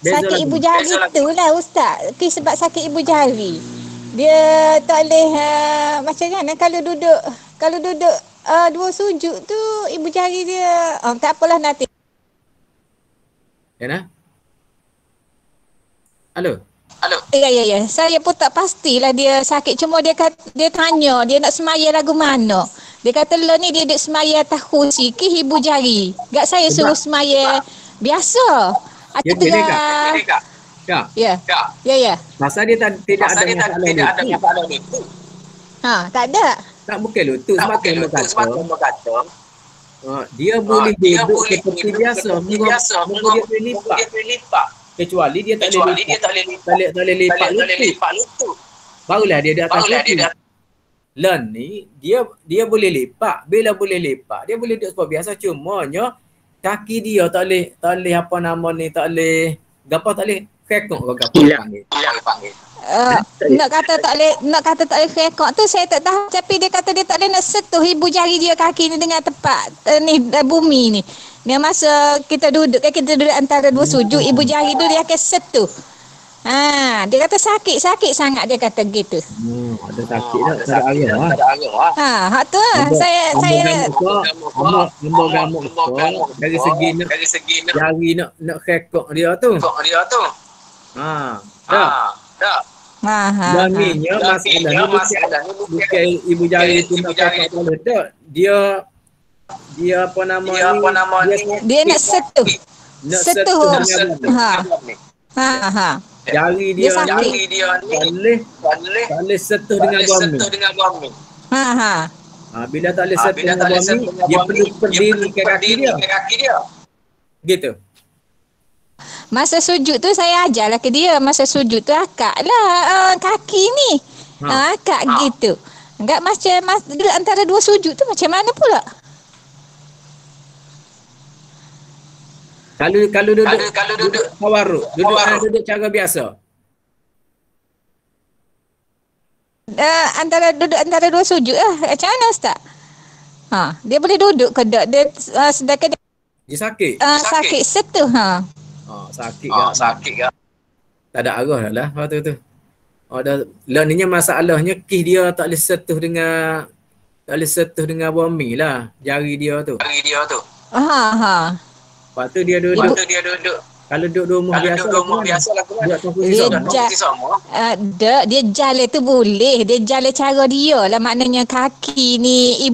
Sakit ibu jari tu lah Ustaz. Sebab sakit ibu jari. Dia tak boleh macam mana kalau duduk dua sujud tu ibu jari dia tak apalah nanti. Ya. Halo. Ya. Saya pun tak pastilah dia sakit. Cuma dia tanya dia nak semaya lagu mana. Dia kata lo ni dia duduk semaya atas kursi ke ibu jari. Gak saya suruh semaya biasa. Ya, Kak. Ya. Masa dia tidak ada masalah lutut. Tak ada. Tak bukan lutut sebab dia kata. Dia boleh duduk seperti biasa. Muka dia boleh lipat. Kecuali dia tak boleh lipat lutut. Barulah dia di atas lutut. Len ni dia boleh lipat. Bila boleh lipat, dia boleh duduk seperti biasa. Cumanya kaki dia tak boleh apa nama ni, tak boleh gapo, tak boleh kekok ke gapo panggil. Nak kata tak boleh kekok tu saya tak tahu, tapi dia kata dia tak boleh nak sentuh ibu jari dia kaki ni dengan tepat ni bumi ni. Dia masa kita duduk antara dua sujud, ibu jari tu dia akan sentuh. Dia kata sakit sangat dia kata gitu. Ada sakit tak ada arah. Hak tu lah. Saya gamuk dari segi jari nak kekok dia tu. Tak. Banginya masalah ni bukan ibu jari tu nak kekok tak. Dia apa nama ni? Dia nak sentuh. Jari dia boleh sentuh dengan bumi. Bila tak boleh sentuh dengan bumi, dia perlu berdiri ke kaki dia. Gitu. Masa sujud tu saya ajarlah ke dia, masa sujud tu akaklah kaki ni. Akak gitu. Enggak macam antara dua sujud tu macam mana pula? Kalau duduk tawarruk, duduk cara biasa. Antara dua sujud lah. Macam mana Ustaz? Dia boleh duduk ke tak? Dia sakit. Sakit setuh. Sakit ke? Tak ada arah lah waktu tu. Dah lainnya masalahnya kis dia tak boleh sentuh dengan bumi lah jari dia tu. Ha. Lepas tu dia duduk. Kalau duduk rumah biasa lah dia jalan tu boleh. Dia jalan cara dia lah, maknanya kaki ni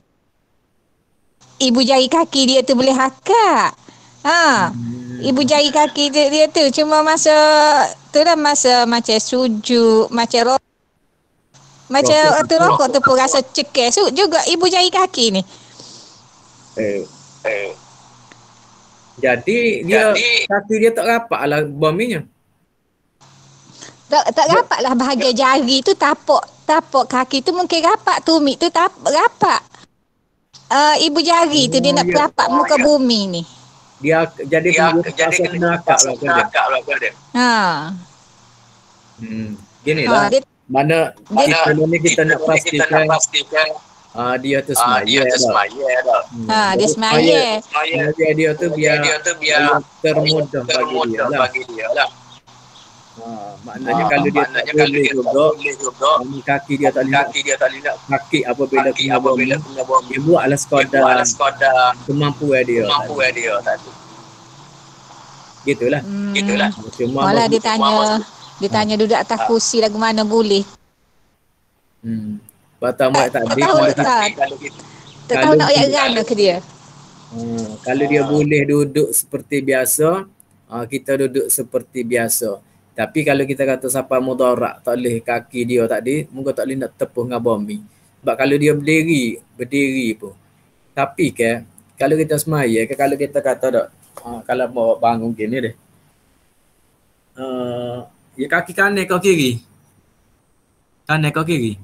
ibu jari kaki dia tu boleh hakak. Ibu jari kaki dia tu cuma masa tu lah, masa macam sujud, macam rokok tu pun rasa cekes juga ibu jari kaki ni. Jadi kaki dia tak rapat lah bominya. Tak rapat lah bahagian jari tu, tapak kaki tu mungkin rapat, tumit tu rapat. Ibu jari tu dia nak rapat muka bumi ni. Dia kena akak lah dia. Gini lah. Mana kita nak pastikan dia tu semaya dah. Dia semaya. Dia tu biar termudah bagi dia lah. Maknanya kalau dia tak boleh juga, kaki dia tak boleh nak kaki apabila kena bumi, dia buatlah sekadar kemampuan dia tadi. Gitulah. Malah dia tanya duduk atas kursi lagu mana boleh. Pertama tadi tak tahu nak ayat gana ke dia. Kalau dia boleh duduk seperti biasa, kita duduk seperti biasa. Tapi kalau kita kata siapa mudarat tak boleh kaki dia tadi, mungkin tak boleh nak tepuh dengan bumi. Sebab kalau dia berdiri pun. Tapi kalau kita semaya, kalau kita kata tak, kalau mau bangun gini deh. Ya kaki kanan kau kiri. Kanan kau kiri.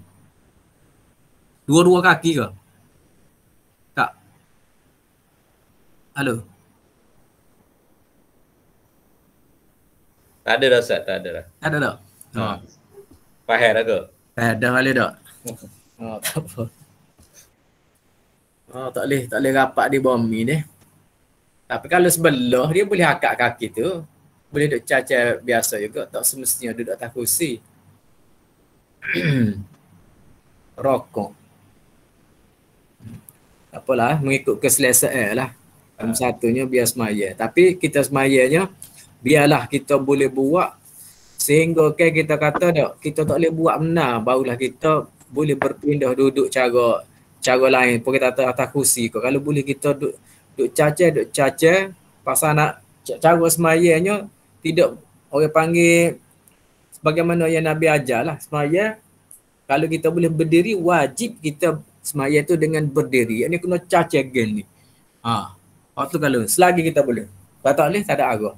Dua-dua kaki ke? Tak. Halo. Tak ada dah Ustaz, tak ada dah. Tak ada tak? Faham dah ke? Dah boleh tak? Tak apa. Tak boleh rapat di bumi ni. Tapi kalau sebelah dia boleh akak kaki tu. Boleh duduk caca biasa juga. Tak semestinya duduk atas kursi. Rokok. Tak apalah, mengikut keselesaan lah. Satunya biar semaya. Tapi kita semayanya, biarlah kita boleh buat sehingga kita kata tak, kita tak boleh buat benar, barulah kita boleh berpindah duduk cara lain. Pun kita atas kursi ke. Kalau boleh kita duduk caca, pasal nak cara semayanya tidak orang panggil sebagaimana yang Nabi ajar lah. Semaya, kalau kita boleh berdiri, wajib kita semaya tu dengan berdiri. Ini kena caca gen ni. Waktu kalau selagi kita boleh. Kalau tak boleh, tak ada arah.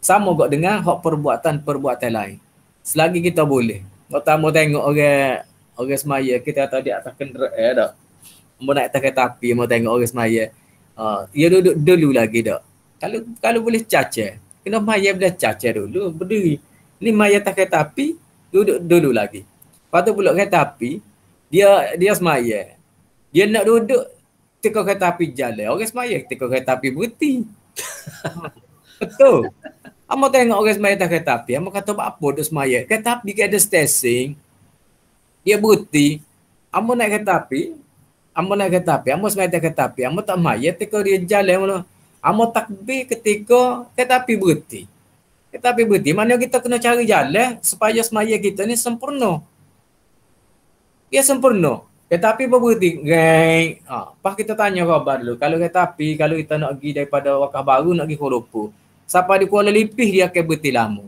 Sama juga dengan hak perbuatan lain. Selagi kita boleh. Pertama tengok orang semaya, kita kata di atas kenderaan tak. Mau naik atas kereta api, mau tengok orang semaya. Dia duduk dulu lagi tak. Kalau boleh caca, kena maya bila caca dulu, berdiri. Ni maya atas kereta api, duduk dulu lagi. Lepas tu pula kereta api, dia semaya. Dia nak duduk, teka kereta api jalan. Orang semaya, teka kereta api berhenti. Betul. Amo tengok orang semaya atas kereta api, amo kata apa duduk semaya. Kereta api ada stesen, dia berhenti. Amo naik kereta api, amo semaya atas kereta api, amo tak maya, teka dia jalan. Amo takbir ketika kereta api berhenti. Kereta api berhenti, mana kita kena cari jalan supaya semaya kita ni sempurna. Dia sempurna. Kereta api berhenti. Pas kita tanya khabar dulu. Kalau kereta api, kalau kita nak pergi daripada Wakah Baru, nak pergi Kuala Lumpur. Sampai di Kuala Lipih, dia akan berhenti lama.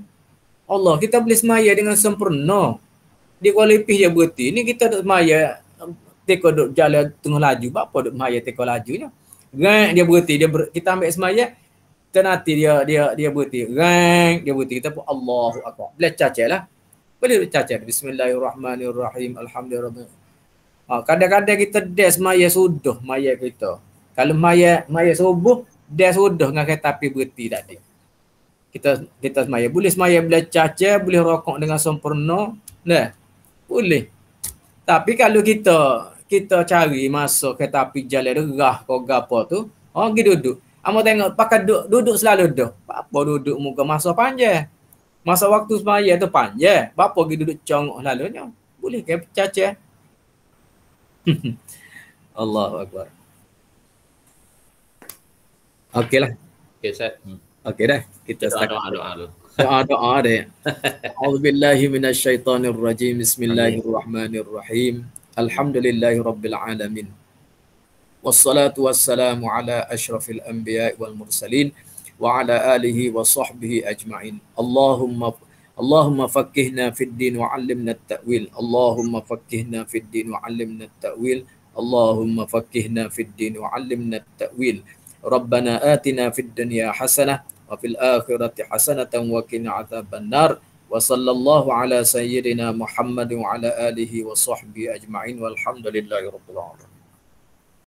Allah, kita boleh semaya dengan sempurna. Di Kuala Lipih dia berhenti. Ini kita duduk semaya, teka duduk jalan tengah laju. Apa duduk semaya teka lajunya? Dia berhenti. Kita ambil semaya, tenati dia berhenti. Dia berhenti. Kita pun Allahu Akbar. Boleh cacat lah. Boleh cacat. Bismillahirrahmanirrahim. Alhamdulillah. Kadang-kadang kita des maya sudah maya kita. Kalau maya subuh, des sudah dengan kereta api berhenti tadi. Kita semaya. Boleh semaya bila caca, boleh rokok dengan sempurna. Nah, boleh. Tapi kalau kita cari masuk kereta api jalan derah ke apa tu, pergi duduk. Amo tengok pakai duduk selalu dah. Apa duduk muka masa panjang. Masa waktu semaya tu panjang. Bapa pergi duduk congok lalunya. Boleh ke pecah-pecah? Allahu Akbar. Okeylah. Okey, Ustaz. Okey dah. Kita start. Doa dulu. Doa deh. A'udzubillahi minasyaitonirrajim. Bismillahirrahmanirrahim. Alhamdulillahi rabbil alamin. Wassalatu wassalamu ala asyrafil anbiya'i wal mursalin wa ala alihi wa sahbihi ajma'in. Allahumma faqqihna fid din wa 'allimna at-ta'wil. Allahumma faqqihna fid din wa 'allimna at-ta'wil. Allahumma faqqihna fid din wa 'allimna at-ta'wil. Rabbana atina fid dunya hasanah wa fil akhirati hasanatan wa qina adzaban nar. Wa sallallahu ala sayyidina Muhammad wa ala alihi wa sahbihi ajma'in walhamdulillahi rabbil alamin.